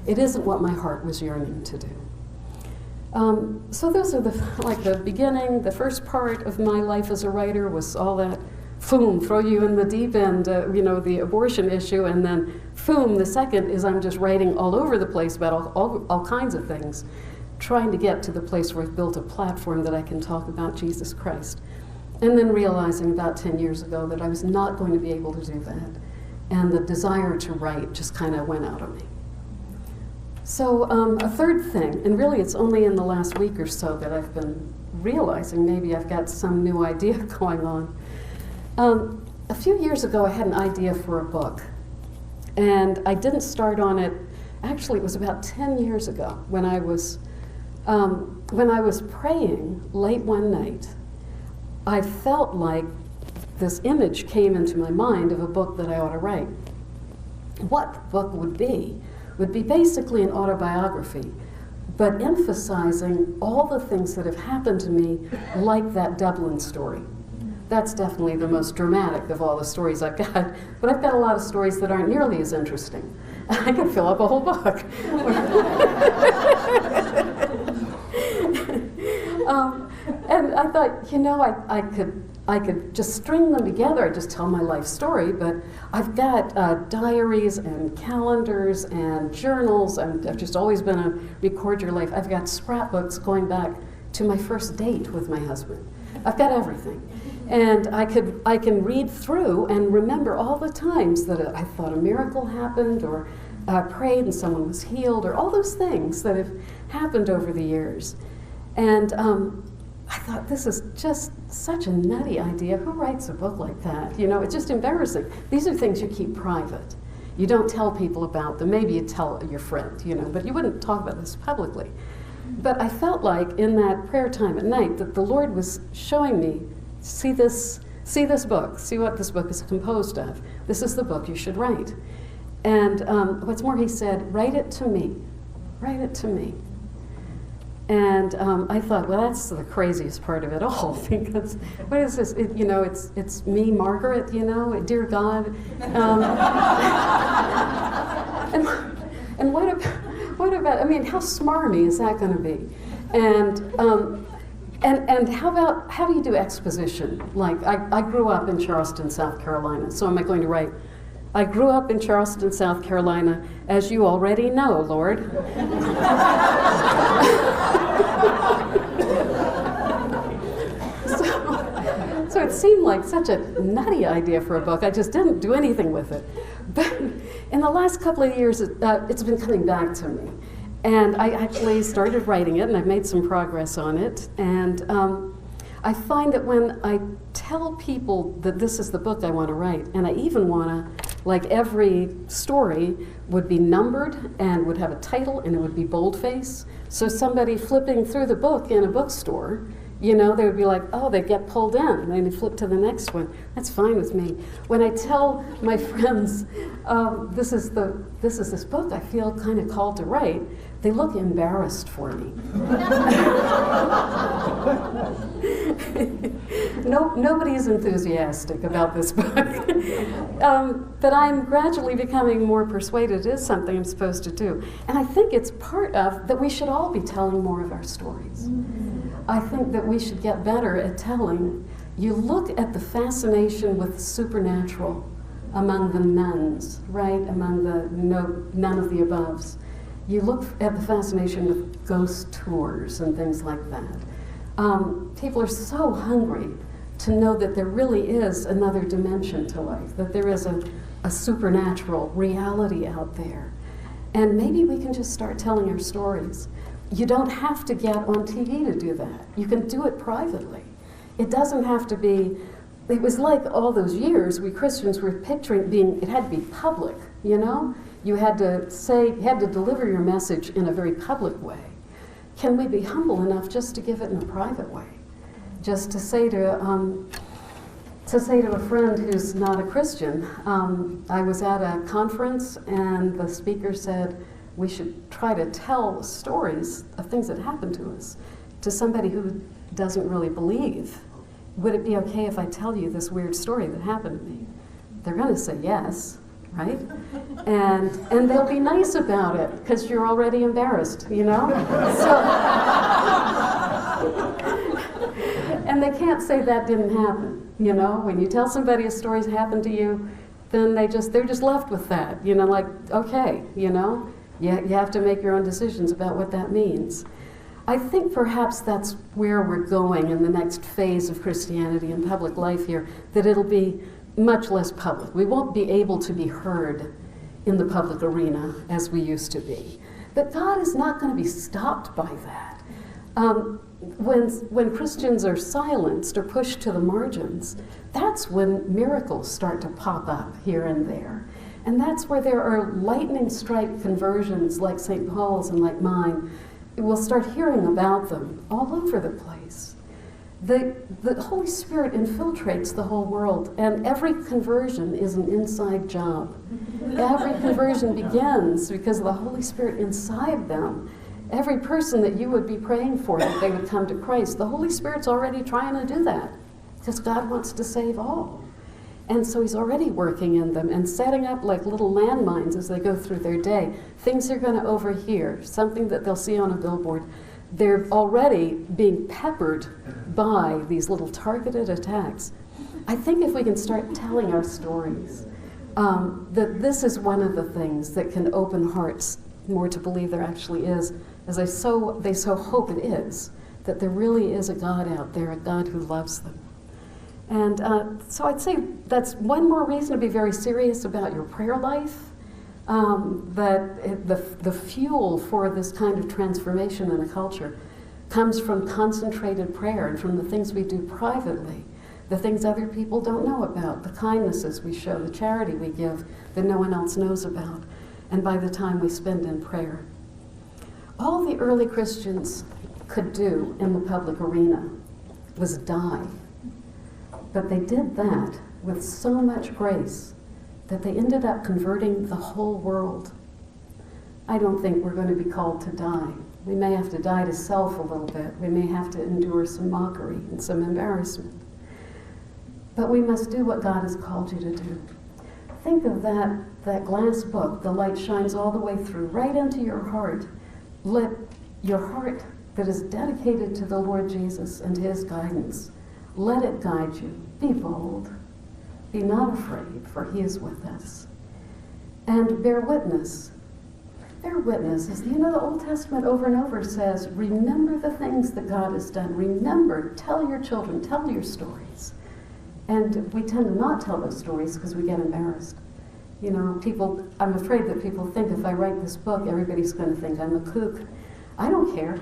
A: It isn't what my heart was yearning to do. So those are the beginning. The first part of my life as a writer was all that, boom, throw you in the deep end, the abortion issue, and then, boom, the second is I'm just writing all over the place about all kinds of things, trying to get to the place where I've built a platform that I can talk about Jesus Christ. And then realizing about 10 years ago that I was not going to be able to do that. And the desire to write just kind of went out of me. So a third thing, and really it's only in the last week or so that I've been realizing maybe I've got some new idea going on. A few years ago I had an idea for a book. And I didn't start on it, actually it was about 10 years ago when I was praying late one night. I felt like this image came into my mind of a book that I ought to write. What the book would be basically an autobiography, but emphasizing all the things that have happened to me, like that Dublin story. That's definitely the most dramatic of all the stories I've got, but I've got a lot of stories that aren't nearly as interesting. I could fill up a whole book. And I thought, I could just string them together. I just tell my life story, but I've got diaries and calendars and journals. I've just always been a record your life. I've got scrapbooks going back to my first date with my husband. I've got everything. And I can read through and remember all the times that I thought a miracle happened, or I prayed and someone was healed, or all those things that have happened over the years. And I thought, this is just such a nutty idea. Who writes a book like that? It's just embarrassing. These are things you keep private. You don't tell people about them. Maybe you tell your friend, but you wouldn't talk about this publicly. But I felt like in that prayer time at night that the Lord was showing me, see this book, see what this book is composed of. This is the book you should write. And what's more, he said, write it to me. Write it to me. And I thought, well, that's the craziest part of it all, because what is this? It's me, Margaret, dear God. And what about, I mean, how smarmy is that going to be? And how do you do exposition? Like, I grew up in Charleston, South Carolina, so am I going to write, I grew up in Charleston, South Carolina, as you already know, Lord. So it seemed like such a nutty idea for a book. I just didn't do anything with it. But in the last couple of years, it's been coming back to me. And I actually started writing it, and I've made some progress on it. And I find that when I tell people that this is the book I want to write, and I even want to, like, every story would be numbered and would have a title, and it would be boldface. So somebody flipping through the book in a bookstore, they would be like, oh, they get pulled in, and then they flip to the next one. That's fine with me. When I tell my friends, this is this book I feel kind of called to write, they look embarrassed for me. Nobody is enthusiastic about this book. But I'm gradually becoming more persuaded it is something I'm supposed to do. And I think it's part of that we should all be telling more of our stories. I think that we should get better at telling. You look at the fascination with the supernatural among the nuns, right? Among the none of the aboves. You look at the fascination with ghost tours and things like that. People are so hungry to know that there really is another dimension to life, that there is a supernatural reality out there. And maybe we can just start telling our stories. You don't have to get on TV to do that. You can do it privately. It doesn't have to be, it was like all those years we Christians were picturing it had to be public, You had to deliver your message in a very public way. Can we be humble enough just to give it in a private way? Just to say to a friend who's not a Christian, I was at a conference and the speaker said, we should try to tell stories of things that happened to us to somebody who doesn't really believe. Would it be okay if I tell you this weird story that happened to me? They're going to say yes, right? And they'll be nice about it because you're already embarrassed, So, and they can't say that didn't happen, When you tell somebody a story's happened to you, then they're just left with that, like, okay, You have to make your own decisions about what that means. I think perhaps that's where we're going in the next phase of Christianity and public life here, that it'll be much less public. We won't be able to be heard in the public arena as we used to be. But God is not going to be stopped by that. When Christians are silenced or pushed to the margins, that's when miracles start to pop up here and there. And that's where there are lightning strike conversions like St. Paul's and like mine. We'll start hearing about them all over the place. The Holy Spirit infiltrates the whole world, and every conversion is an inside job. Every conversion begins because of the Holy Spirit inside them. Every person that you would be praying for, that they would come to Christ, the Holy Spirit's already trying to do that because God wants to save all. And so he's already working in them and setting up like little landmines as they go through their day. Things they're going to overhear, something that they'll see on a billboard. They're already being peppered by these little targeted attacks. I think if we can start telling our stories, that this is one of the things that can open hearts more to believe there actually is, as they so hope it is, that there really is a God out there, a God who loves them. And so I'd say that's one more reason to be very serious about your prayer life, that the fuel for this kind of transformation in a culture comes from concentrated prayer and from the things we do privately, the things other people don't know about, the kindnesses we show, the charity we give that no one else knows about, and by the time we spend in prayer. All the early Christians could do in the public arena was die. But they did that with so much grace that they ended up converting the whole world. I don't think we're going to be called to die We may have to die to self a little bit. We may have to endure some mockery and some embarrassment. But we must do what God has called you to do. Think of that glass book. The light shines all the way through, right into your heart. Let your heart that is dedicated to the Lord Jesus and His guidance, let it guide you. Be bold. Be not afraid, for He is with us. And bear witness. Bear witness. The Old Testament over and over says, remember the things that God has done. Remember, tell your children, tell your stories. And we tend to not tell those stories because we get embarrassed. I'm afraid that people think if I write this book, everybody's going to think I'm a kook. I don't care.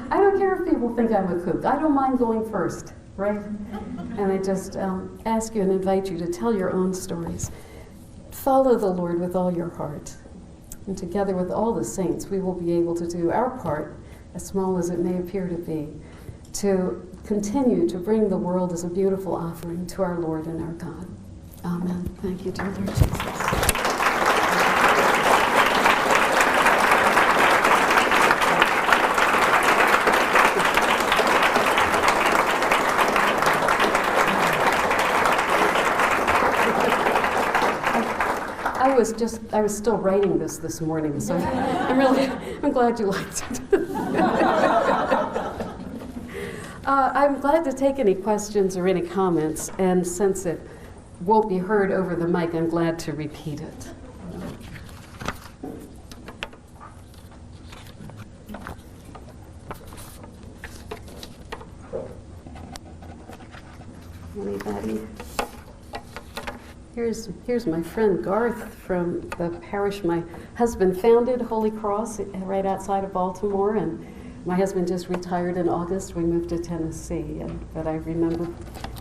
A: I don't care if people think I'm a kook. I don't mind going first, right? And I just ask you and invite you to tell your own stories. Follow the Lord with all your heart. And together with all the saints, we will be able to do our part, as small as it may appear to be, to continue to bring the world as a beautiful offering to our Lord and our God. Amen. Thank you, dear Lord Jesus. I was still writing this morning, so I'm glad you liked it. I'm glad to take any questions or any comments, and since it won't be heard over the mic, I'm glad to repeat it. Anybody? Here's my friend Garth from the parish my husband founded, Holy Cross, right outside of Baltimore, and my husband just retired in August. We moved to Tennessee, but I remember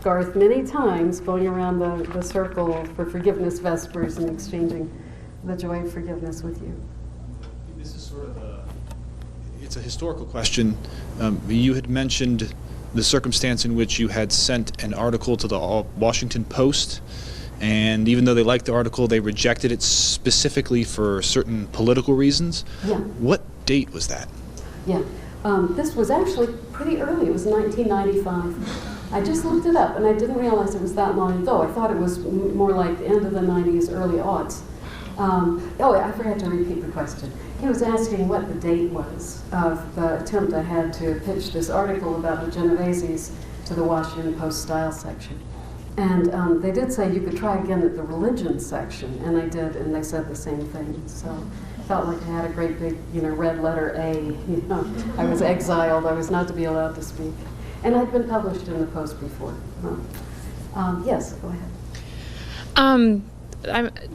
A: Garth many times going around the circle for forgiveness vespers and exchanging the joy of forgiveness with you.
B: This is sort of it's a historical question. You had mentioned the circumstance in which you had sent an article to the Washington Post, and even though they liked the article, they rejected it specifically for certain political reasons.
A: Yeah.
B: What date was that?
A: Yeah. This was actually pretty early. It was 1995. I just looked it up, and I didn't realize it was that long ago. I thought it was more like the end of the 90s, early aughts. I forgot to repeat the question. He was asking what the date was of the attempt I had to pitch this article about the Genoveses to the Washington Post style section. And they did say you could try again at the religion section, and I did, and they said the same thing. So I felt like I had a great big, red letter A. I was exiled. I was not to be allowed to speak. And I'd been published in the Post before. Yes, go ahead.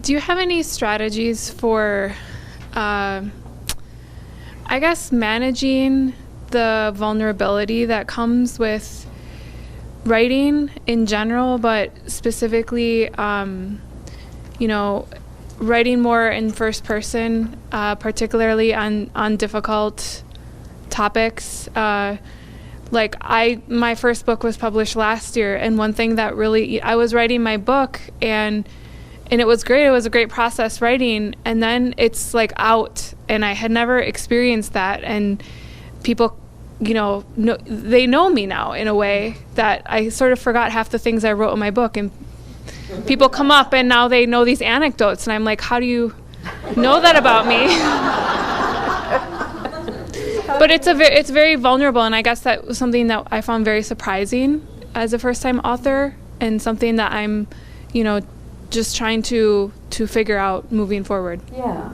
C: Do you have any strategies for, managing the vulnerability that comes with writing in general, but specifically, writing more in first person, particularly on difficult topics? My first book was published last year, and one thing that really, I was writing my book, and it was great. It was a great process writing, and then it's out, and I had never experienced that, and people, they know me now in a way that I sort of forgot half the things I wrote in my book, and people come up, and now they know these anecdotes, and I'm like, how do you know that about me? But it's very vulnerable, and I guess that was something that I found very surprising as a first-time author, and something that I'm, just trying to figure out moving forward.
A: Yeah.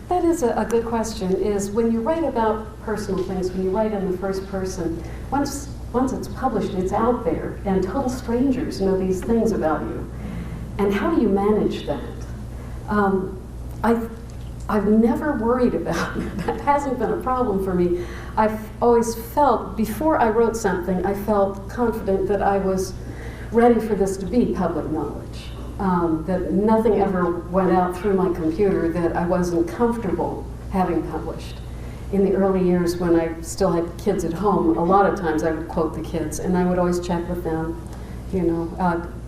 A: That is a good question, is when you write about personal things, when you write in the first person, once it's published, it's out there, and total strangers know these things about you. And how do you manage that? I've never worried about it. That hasn't been a problem for me. I've always felt, before I wrote something, I felt confident that I was ready for this to be public knowledge. That nothing ever went out through my computer that I wasn't comfortable having published. In the early years when I still had kids at home, a lot of times I would quote the kids, and I would always check with them,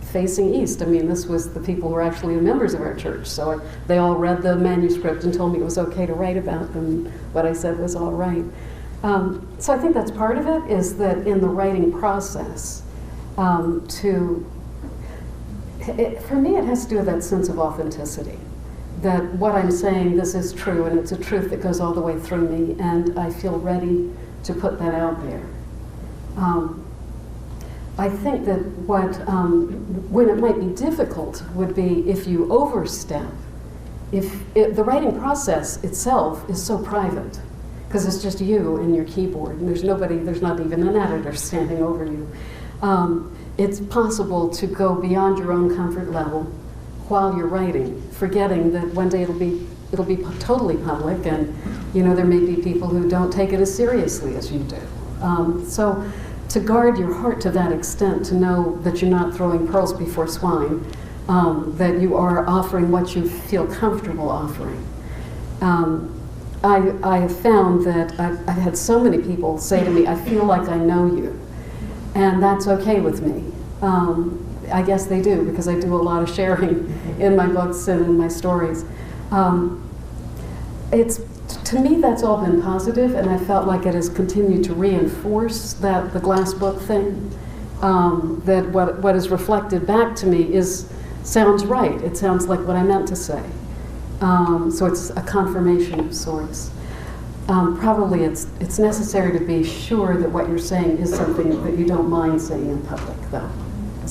A: facing east. This was the people who were actually members of our church, so they all read the manuscript and told me it was okay to write about them, what I said was all right. So I think that's part of it, is that in the writing process, for me it has to do with that sense of authenticity. That what I'm saying, this is true, and it's a truth that goes all the way through me, and I feel ready to put that out there. I think that when it might be difficult would be if you overstep. The writing process itself is so private, because it's just you and your keyboard, and there's not even an editor standing over you. It's possible to go beyond your own comfort level while you're writing, forgetting that one day it'll be totally public, and there may be people who don't take it as seriously as you do. So to guard your heart to that extent, to know that you're not throwing pearls before swine, that you are offering what you feel comfortable offering. I have found that I've had so many people say to me, I feel like I know you, and that's okay with me. I guess they do, because I do a lot of sharing in my books and in my stories. To me, that's all been positive, and I felt like it has continued to reinforce the glass book thing, that what is reflected back to me sounds right. It sounds like what I meant to say. So it's a confirmation of sorts. Probably it's necessary to be sure that what you're saying is something that you don't mind saying in public, though.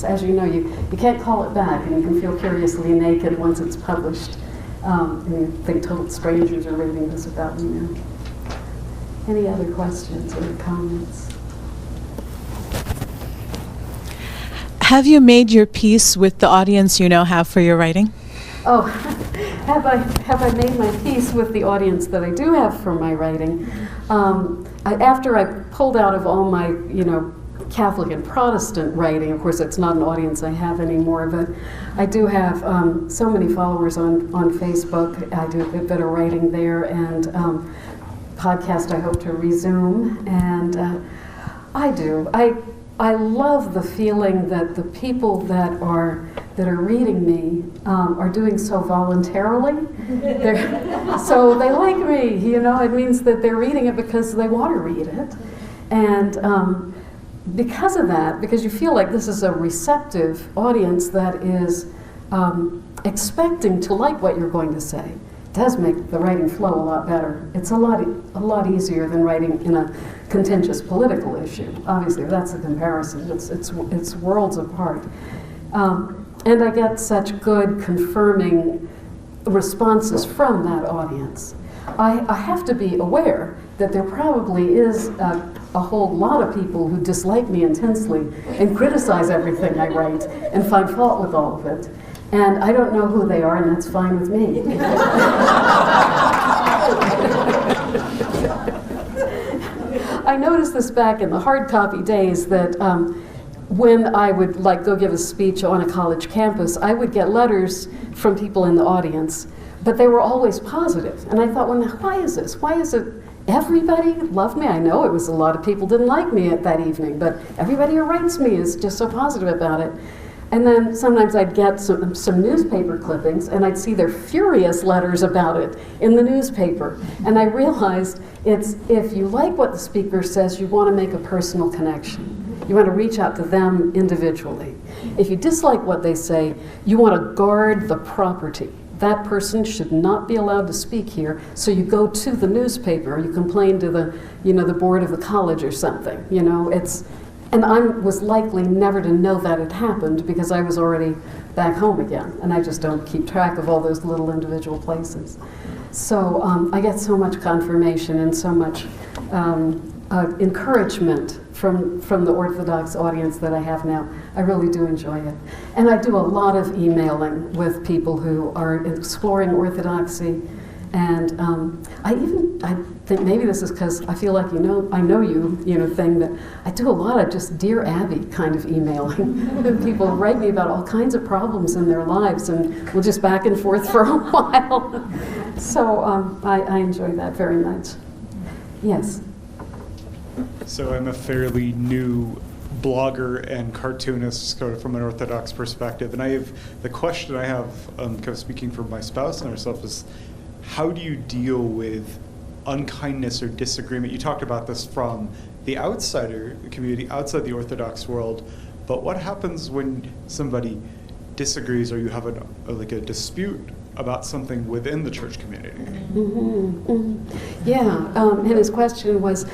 A: As you know, you can't call it back, and you can feel curiously naked once it's published. And you think total strangers are reading this about you now. Any other questions or comments?
D: Have you made your peace with the audience you now have for your writing?
A: Oh, have I made my peace with the audience that I do have for my writing? After I pulled out of all my, Catholic and Protestant writing, of course, it's not an audience I have anymore, but I do have so many followers on Facebook. I do a bit of writing there, and podcast I hope to resume, and I love the feeling that the people that are reading me are doing so voluntarily. So they like me, it means that they're reading it because they want to read it. And because of that, because you feel like this is a receptive audience that is expecting to like what you're going to say, does make the writing flow a lot better. It's a lot easier than writing in a contentious political issue. Obviously, that's a comparison. It's worlds apart. And I get such good confirming responses from that audience. I have to be aware that there probably is a whole lot of people who dislike me intensely and criticize everything I write and find fault with all of it. And I don't know who they are, and that's fine with me. I noticed this back in the hard copy days that when I would go give a speech on a college campus, I would get letters from people in the audience, but they were always positive. And I thought, well, now, why is this? Why is it everybody loved me? I know it was a lot of people didn't like me that evening, but everybody who writes me is just so positive about it. And then sometimes I'd get some newspaper clippings, and I'd see their furious letters about it in the newspaper. And I realized if you like what the speaker says, you want to make a personal connection. You want to reach out to them individually. If you dislike what they say, you want to guard the property. That person should not be allowed to speak here, so you go to the newspaper, you complain to the board of the college or something. And I was likely never to know that it happened because I was already back home again, and I just don't keep track of all those little individual places. So I get so much confirmation and so much encouragement from the Orthodox audience that I have now. I really do enjoy it. And I do a lot of emailing with people who are exploring Orthodoxy. And I think maybe this is because I feel like I know you thing, that I do a lot of just Dear Abby kind of emailing. People write me about all kinds of problems in their lives, and we'll just back and forth for a while. So I enjoy that very much. Yes.
E: So I'm a fairly new blogger and cartoonist, sort of from an Orthodox perspective, and the question I have, kind of speaking for my spouse and ourselves, is how do you deal with unkindness or disagreement? You talked about this from the outsider community, outside the Orthodox world, but what happens when somebody disagrees or you have a dispute about something within the church community?
A: Yeah, and his question was,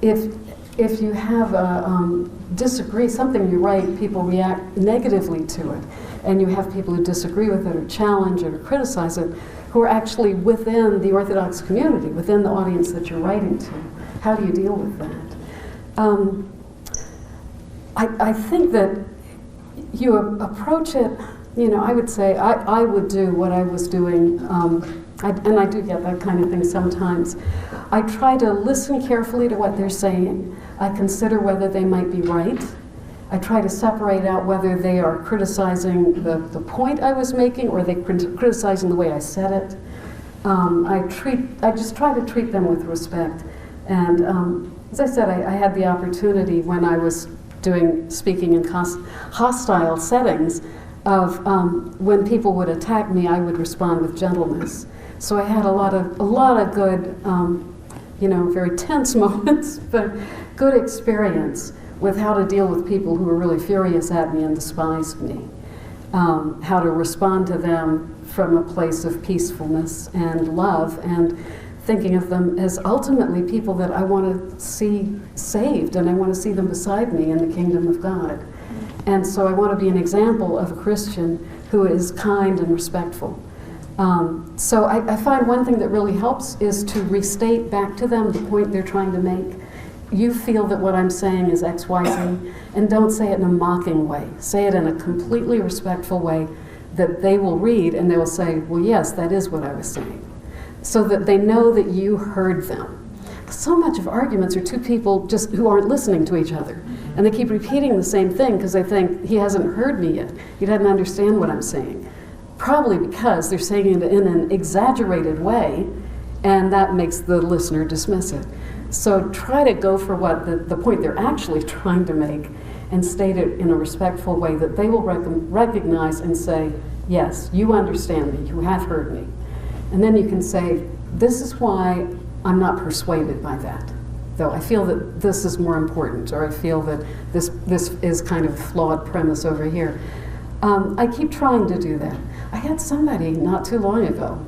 A: if you have a disagree, something you write, people react negatively to it, and you have people who disagree with it or challenge it or criticize it, who are actually within the Orthodox community, within the audience that you're writing to. How do you deal with that? I think that you approach it, I would say I would do what I was doing, and I do get that kind of thing sometimes. I try to listen carefully to what they're saying. I consider whether they might be right. I try to separate out whether they are criticizing the point I was making or they criticizing the way I said it. I just try to treat them with respect. And as I said, I had the opportunity when I was speaking in hostile settings of when people would attack me, I would respond with gentleness. So I had a lot of good, very tense moments, but good experience with how to deal with people who were really furious at me and despised me. How to respond to them from a place of peacefulness and love, and thinking of them as ultimately people that I want to see saved, and I want to see them beside me in the kingdom of God. And so I want to be an example of a Christian who is kind and respectful. So I find one thing that really helps is to restate back to them the point they're trying to make. You feel that what I'm saying is X, Y, Z, and don't say it in a mocking way. Say it in a completely respectful way that they will read, and they will say, well, yes, that is what I was saying. So that they know that you heard them. So much of arguments are two people just who aren't listening to each other. And they keep repeating the same thing because they think, he hasn't heard me yet. He doesn't understand what I'm saying. Probably because they're saying it in an exaggerated way, and that makes the listener dismiss it. So try to go for what the point they're actually trying to make and state it in a respectful way that they will recognize and say, yes, you understand me, you have heard me. And then you can say, this is why I'm not persuaded by that, though I feel that this is more important, or I feel that this is kind of a flawed premise over here. I keep trying to do that. I had somebody not too long ago.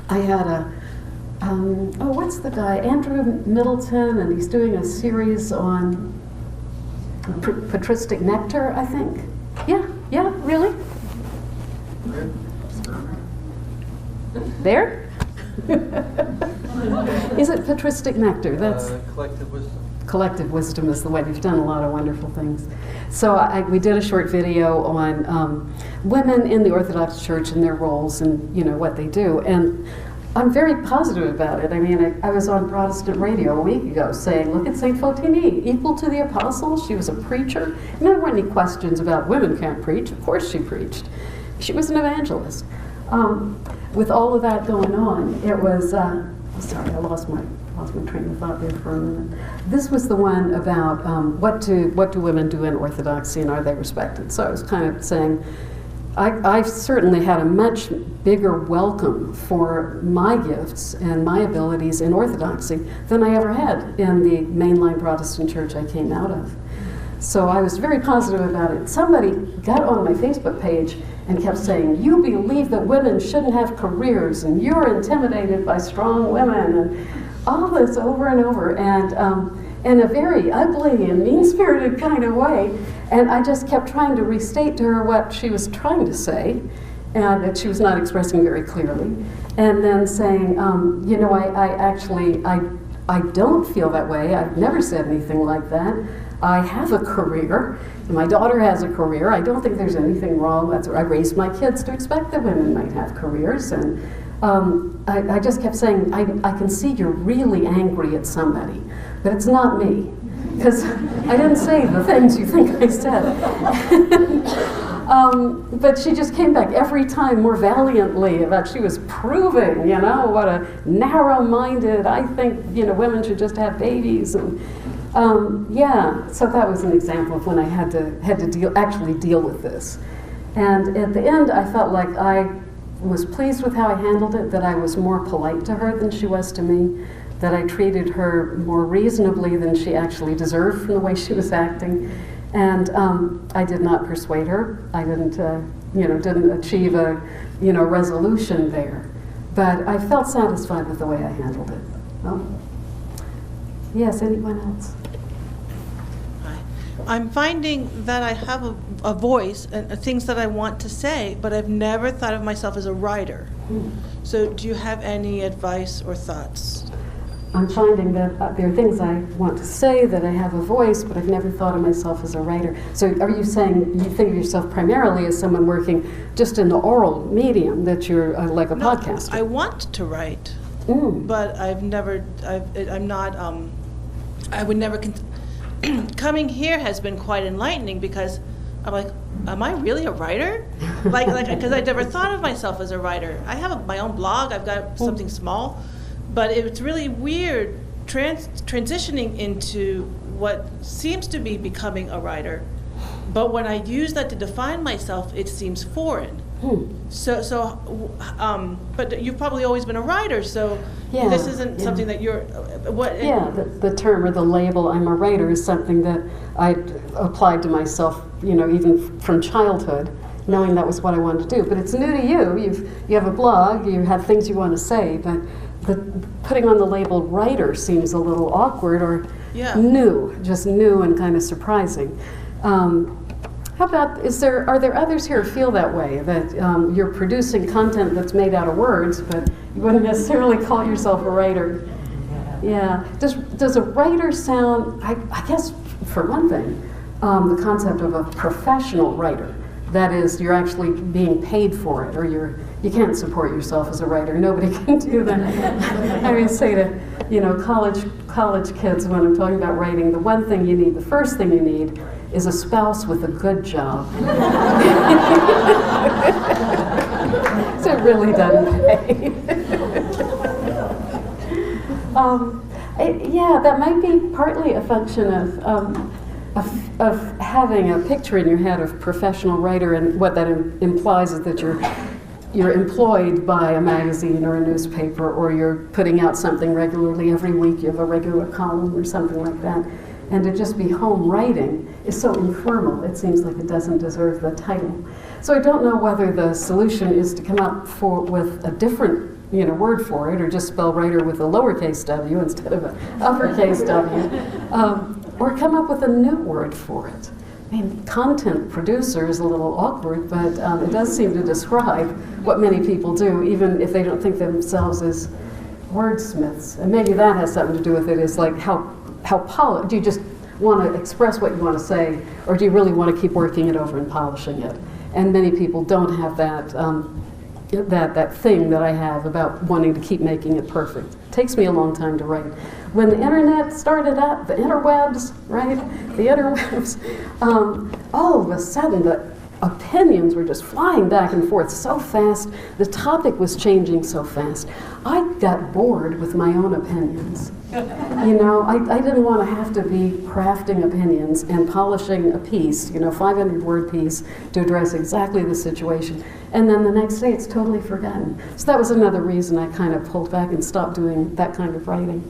A: I had what's the guy? Andrew Middleton, and he's doing a series on patristic nectar, I think. Yeah, really? There? Is it patristic nectar? That's
F: collective wisdom.
A: Collective wisdom is the way. We've done a lot of wonderful things. So we did a short video on women in the Orthodox Church and their roles and what they do. And I'm very positive about it. I mean, I was on Protestant radio a week ago saying, look at St. Photinie, equal to the apostles. She was a preacher. And there weren't any questions about women can't preach. Of course she preached. She was an evangelist. With all of that going on, it was, sorry, I lost my train of thought there for a minute. This was the one about what do women do in Orthodoxy and are they respected? So I was kind of saying, I've certainly had a much bigger welcome for my gifts and my abilities in Orthodoxy than I ever had in the mainline Protestant church I came out of. So I was very positive about it. Somebody got on my Facebook page and kept saying, you believe that women shouldn't have careers and you're intimidated by strong women, and all this over and over, and in a very ugly and mean-spirited kind of way. And I just kept trying to restate to her what she was trying to say, and that she was not expressing very clearly. And then saying, I don't feel that way. I've never said anything like that. I have a career. My daughter has a career. I don't think there's anything wrong. That's I raised my kids to expect that women might have careers. And I just kept saying, I can see you're really angry at somebody, but it's not me. Because I didn't say the things you think I said. But she just came back every time more valiantly about she was proving, what a narrow-minded, I think, women should just have babies. And so that was an example of when I had to actually deal with this. And at the end, I felt like I was pleased with how I handled it, that I was more polite to her than she was to me, that I treated her more reasonably than she actually deserved from the way she was acting. And I did not persuade her. I didn't, didn't achieve a, resolution there. But I felt satisfied with the way I handled it. Well, yes, anyone else?
F: I'm finding that I have a voice and things that I want to say, but I've never thought of myself as a writer. So do you have any advice or thoughts?
A: I'm finding that there are things I want to say, that I have a voice, but I've never thought of myself as a writer. So are you saying you think of yourself primarily as someone working just in the oral medium, that you're like a podcaster?
F: I want to write, but I'm not, I would never, coming here has been quite enlightening, because I'm like, am I really a writer? Because I never thought of myself as a writer. I have my own blog, I've got something small, but it's really weird transitioning into what seems to be becoming a writer. But when I use that to define myself, it seems foreign. But you've probably always been a writer, so this isn't something that you're.
A: The term or the label "I'm a writer" is something that I applied to myself, even from childhood, knowing that was what I wanted to do. But it's new to you. You have a blog. You have things you want to say, but putting on the label "writer" seems a little awkward or new, just new and kind of surprising. How about, are there others here who feel that way, that you're producing content that's made out of words, but you wouldn't necessarily call yourself a writer? Yeah. Does a writer sound, I guess, for one thing, the concept of a professional writer, that is, you're actually being paid for it, or you can't support yourself as a writer. Nobody can do that. I mean, say to college kids when I'm talking about writing, the first thing you need is a spouse with a good job. So it really doesn't pay. That might be partly a function of having a picture in your head of professional writer, and what that implies is that you're employed by a magazine or a newspaper, or you're putting out something regularly every week. You have a regular column or something like that. And to just be home writing is so informal, it seems like it doesn't deserve the title. So I don't know whether the solution is to come up with a different word for it, or just spell writer with a lowercase w instead of an uppercase w, or come up with a new word for it. I mean, content producer is a little awkward, but it does seem to describe what many people do, even if they don't think themselves as wordsmiths. And maybe that has something to do with it, is like how do you just want to express what you want to say, or do you really want to keep working it over and polishing it? And many people don't have that that thing that I have about wanting to keep making it perfect. It takes me a long time to write. When the internet started up, the interwebs, right? The interwebs, all of a sudden the opinions were just flying back and forth so fast. The topic was changing so fast. I got bored with my own opinions. I didn't want to have to be crafting opinions and polishing a piece, 500-word piece to address exactly the situation. And then the next day it's totally forgotten. So that was another reason I kind of pulled back and stopped doing that kind of writing.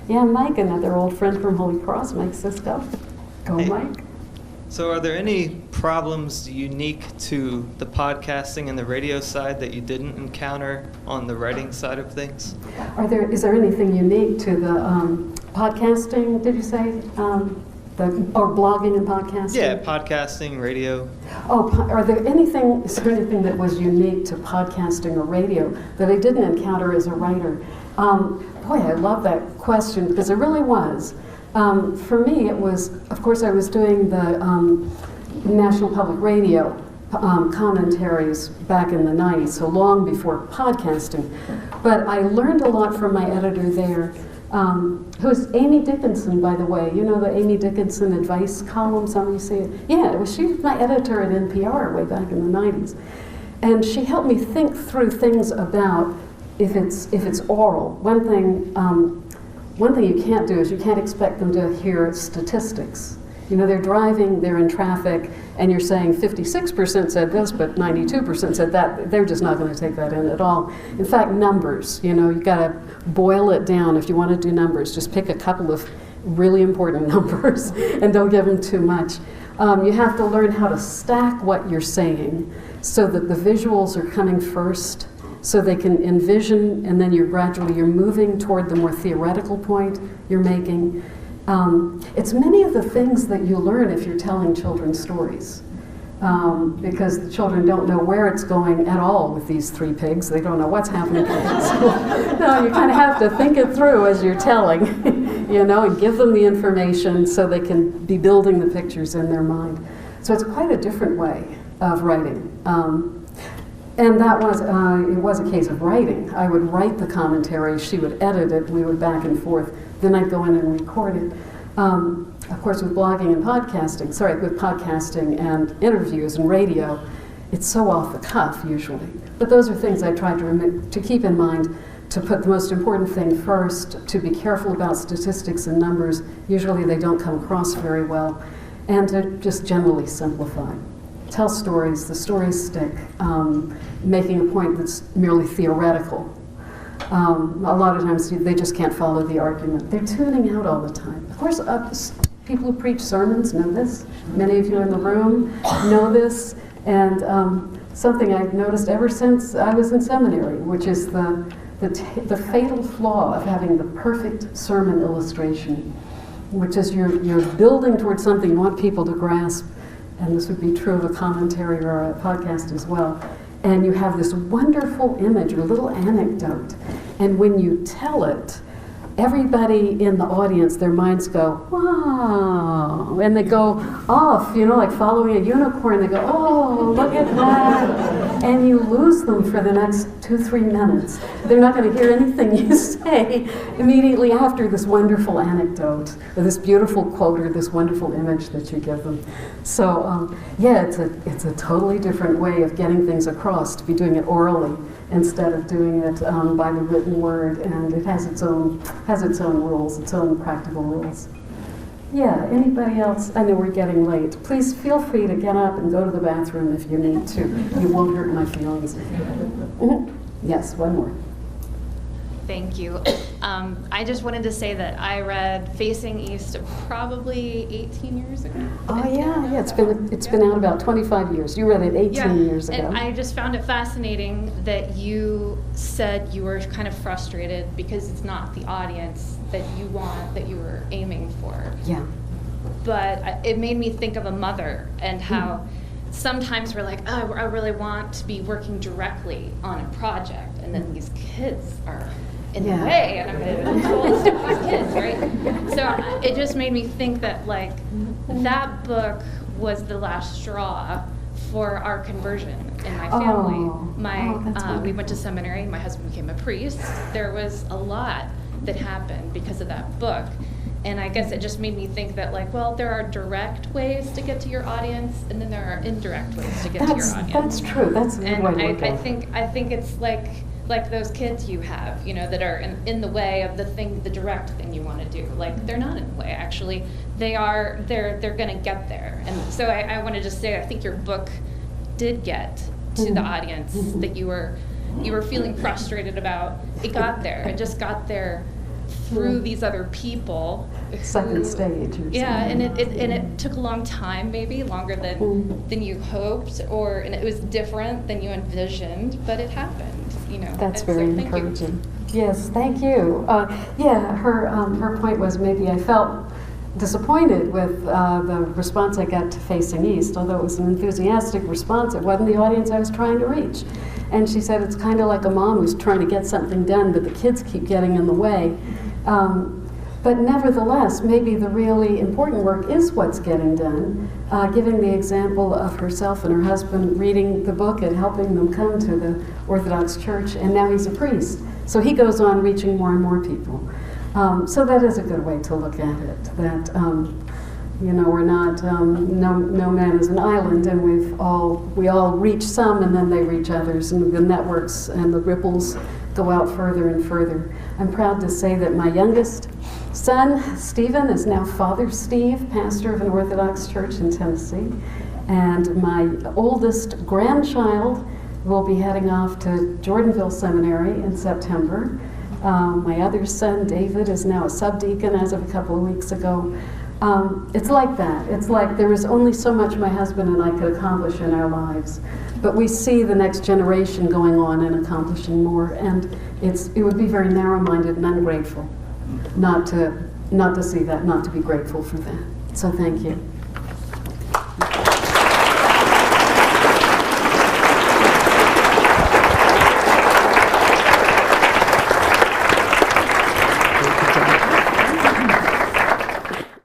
A: Yeah, Mike, another old friend from Holy Cross, Mike Sisko. Go, hey. Mike.
G: So are there any problems unique to the podcasting and the radio side that you didn't encounter on the writing side of things?
A: Is there anything unique to the podcasting, did you say? Or blogging and podcasting?
G: Yeah, podcasting, radio.
A: Oh, is there anything that was unique to podcasting or radio that I didn't encounter as a writer? Boy, I love that question, because it really was. For me, it was, of course, I was doing the National Public Radio commentaries back in the 90s, so long before podcasting. But I learned a lot from my editor there, who's Amy Dickinson, by the way. You know the Amy Dickinson advice column, some of you see it? Yeah, she was my editor at NPR way back in the 90s. And she helped me think through things about if it's oral. One thing you can't do is you can't expect them to hear statistics. You know, they're driving, they're in traffic, and you're saying 56% said this, but 92% said that. They're just not going to take that in at all. In fact, numbers, you know, you've got to boil it down. If you want to do numbers, just pick a couple of really important numbers and don't give them too much. You have to learn how to stack what you're saying so that the visuals are coming first, so they can envision, and then you're moving toward the more theoretical point you're making. It's many of the things that you learn if you're telling children's stories, because the children don't know where it's going at all with these three pigs. They don't know what's happening. So, no, you kind of have to think it through as you're telling, you know, and give them the information so they can be building the pictures in their mind. So it's quite a different way of writing. And that was, it was a case of writing. I would write the commentary, she would edit it, we would back and forth, then I'd go in and record it. Of course, with blogging and podcasting, with podcasting and interviews and radio, it's so off the cuff usually. But those are things I tried to keep in mind, to put the most important thing first, to be careful about statistics and numbers. Usually they don't come across very well, and to just generally simplify. Tell stories, the stories stick, making a point that's merely theoretical. A lot of times they just can't follow the argument. They're tuning out all the time. Of course, people who preach sermons know this. Many of you in the room know this. And something I've noticed ever since I was in seminary, which is the fatal flaw of having the perfect sermon illustration, which is you're building towards something you want people to grasp. And this would be true of a commentary or a podcast as well. And you have this wonderful image or little anecdote. And when you tell it, everybody in the audience, their minds go, wow, and they go off, you know, like following a unicorn. They go, oh, look at that. And you lose them for the next 2-3 minutes. They're not going to hear anything you say immediately after this wonderful anecdote, or this beautiful quote, or this wonderful image that you give them. So, yeah, it's a totally different way of getting things across, to be doing it orally instead of doing it by the written word, and it has its own rules, its own practical rules. Yeah, anybody else? I know we're getting late. Please feel free to get up and go to the bathroom if you need to. You won't hurt my feelings. Yes, one more.
H: Thank you. I just wanted to say that I read Facing East probably 18 years ago.
A: Oh yeah, it's been out about 25 years. You read it 18 years ago.
H: And I just found it fascinating that you said you were kind of frustrated because it's not the audience that you want, that you were aiming for.
A: Yeah.
H: But it made me think of a mother and how sometimes we're like, oh, I really want to be working directly on a project, and then these kids are in the way, and I'm told to stick with these kids, right? So it just made me think that, like, that book was the last straw for our conversion in my family. We went to seminary, my husband became a priest. There was a lot that happened because of that book. And I guess it just made me think that, like, well, there are direct ways to get to your audience, and then there are indirect ways to get to your audience.
A: That's true. That's a good way to look at it.
H: I think it's like those kids you have, you know, that are in the way of the direct thing you want to do. Like, they're not in the way, actually. They're going to get there. And so I want to just say, I think your book did get to the audience that you were feeling frustrated about. It got there. It just got there through these other people.
A: Second stage.
H: Yeah, and it took a long time, maybe longer than you hoped, and it was different than you envisioned, but it happened. You know.
A: That's very encouraging. Yes, thank you. Her point was, maybe I felt disappointed with the response I got to Facing East, although it was an enthusiastic response. It wasn't the audience I was trying to reach. And she said it's kind of like a mom who's trying to get something done, but the kids keep getting in the way. But nevertheless, maybe the really important work is what's getting done, giving the example of herself and her husband reading the book and helping them come to the Orthodox Church, and now he's a priest. So he goes on reaching more and more people. So that is a good way to look at it, that you know, we're not, no man is an island, and we all reach some, and then they reach others, and the networks and the ripples go out further and further. I'm proud to say that my youngest son, Stephen, is now Father Steve, pastor of an Orthodox church in Tennessee. And my oldest grandchild will be heading off to Jordanville Seminary in September. My other son, David, is now a subdeacon as of a couple of weeks ago. It's like that. It's like there is only so much my husband and I could accomplish in our lives. But we see the next generation going on and accomplishing more, and it would be very narrow-minded and ungrateful not to see that, not to be grateful for that. So thank you.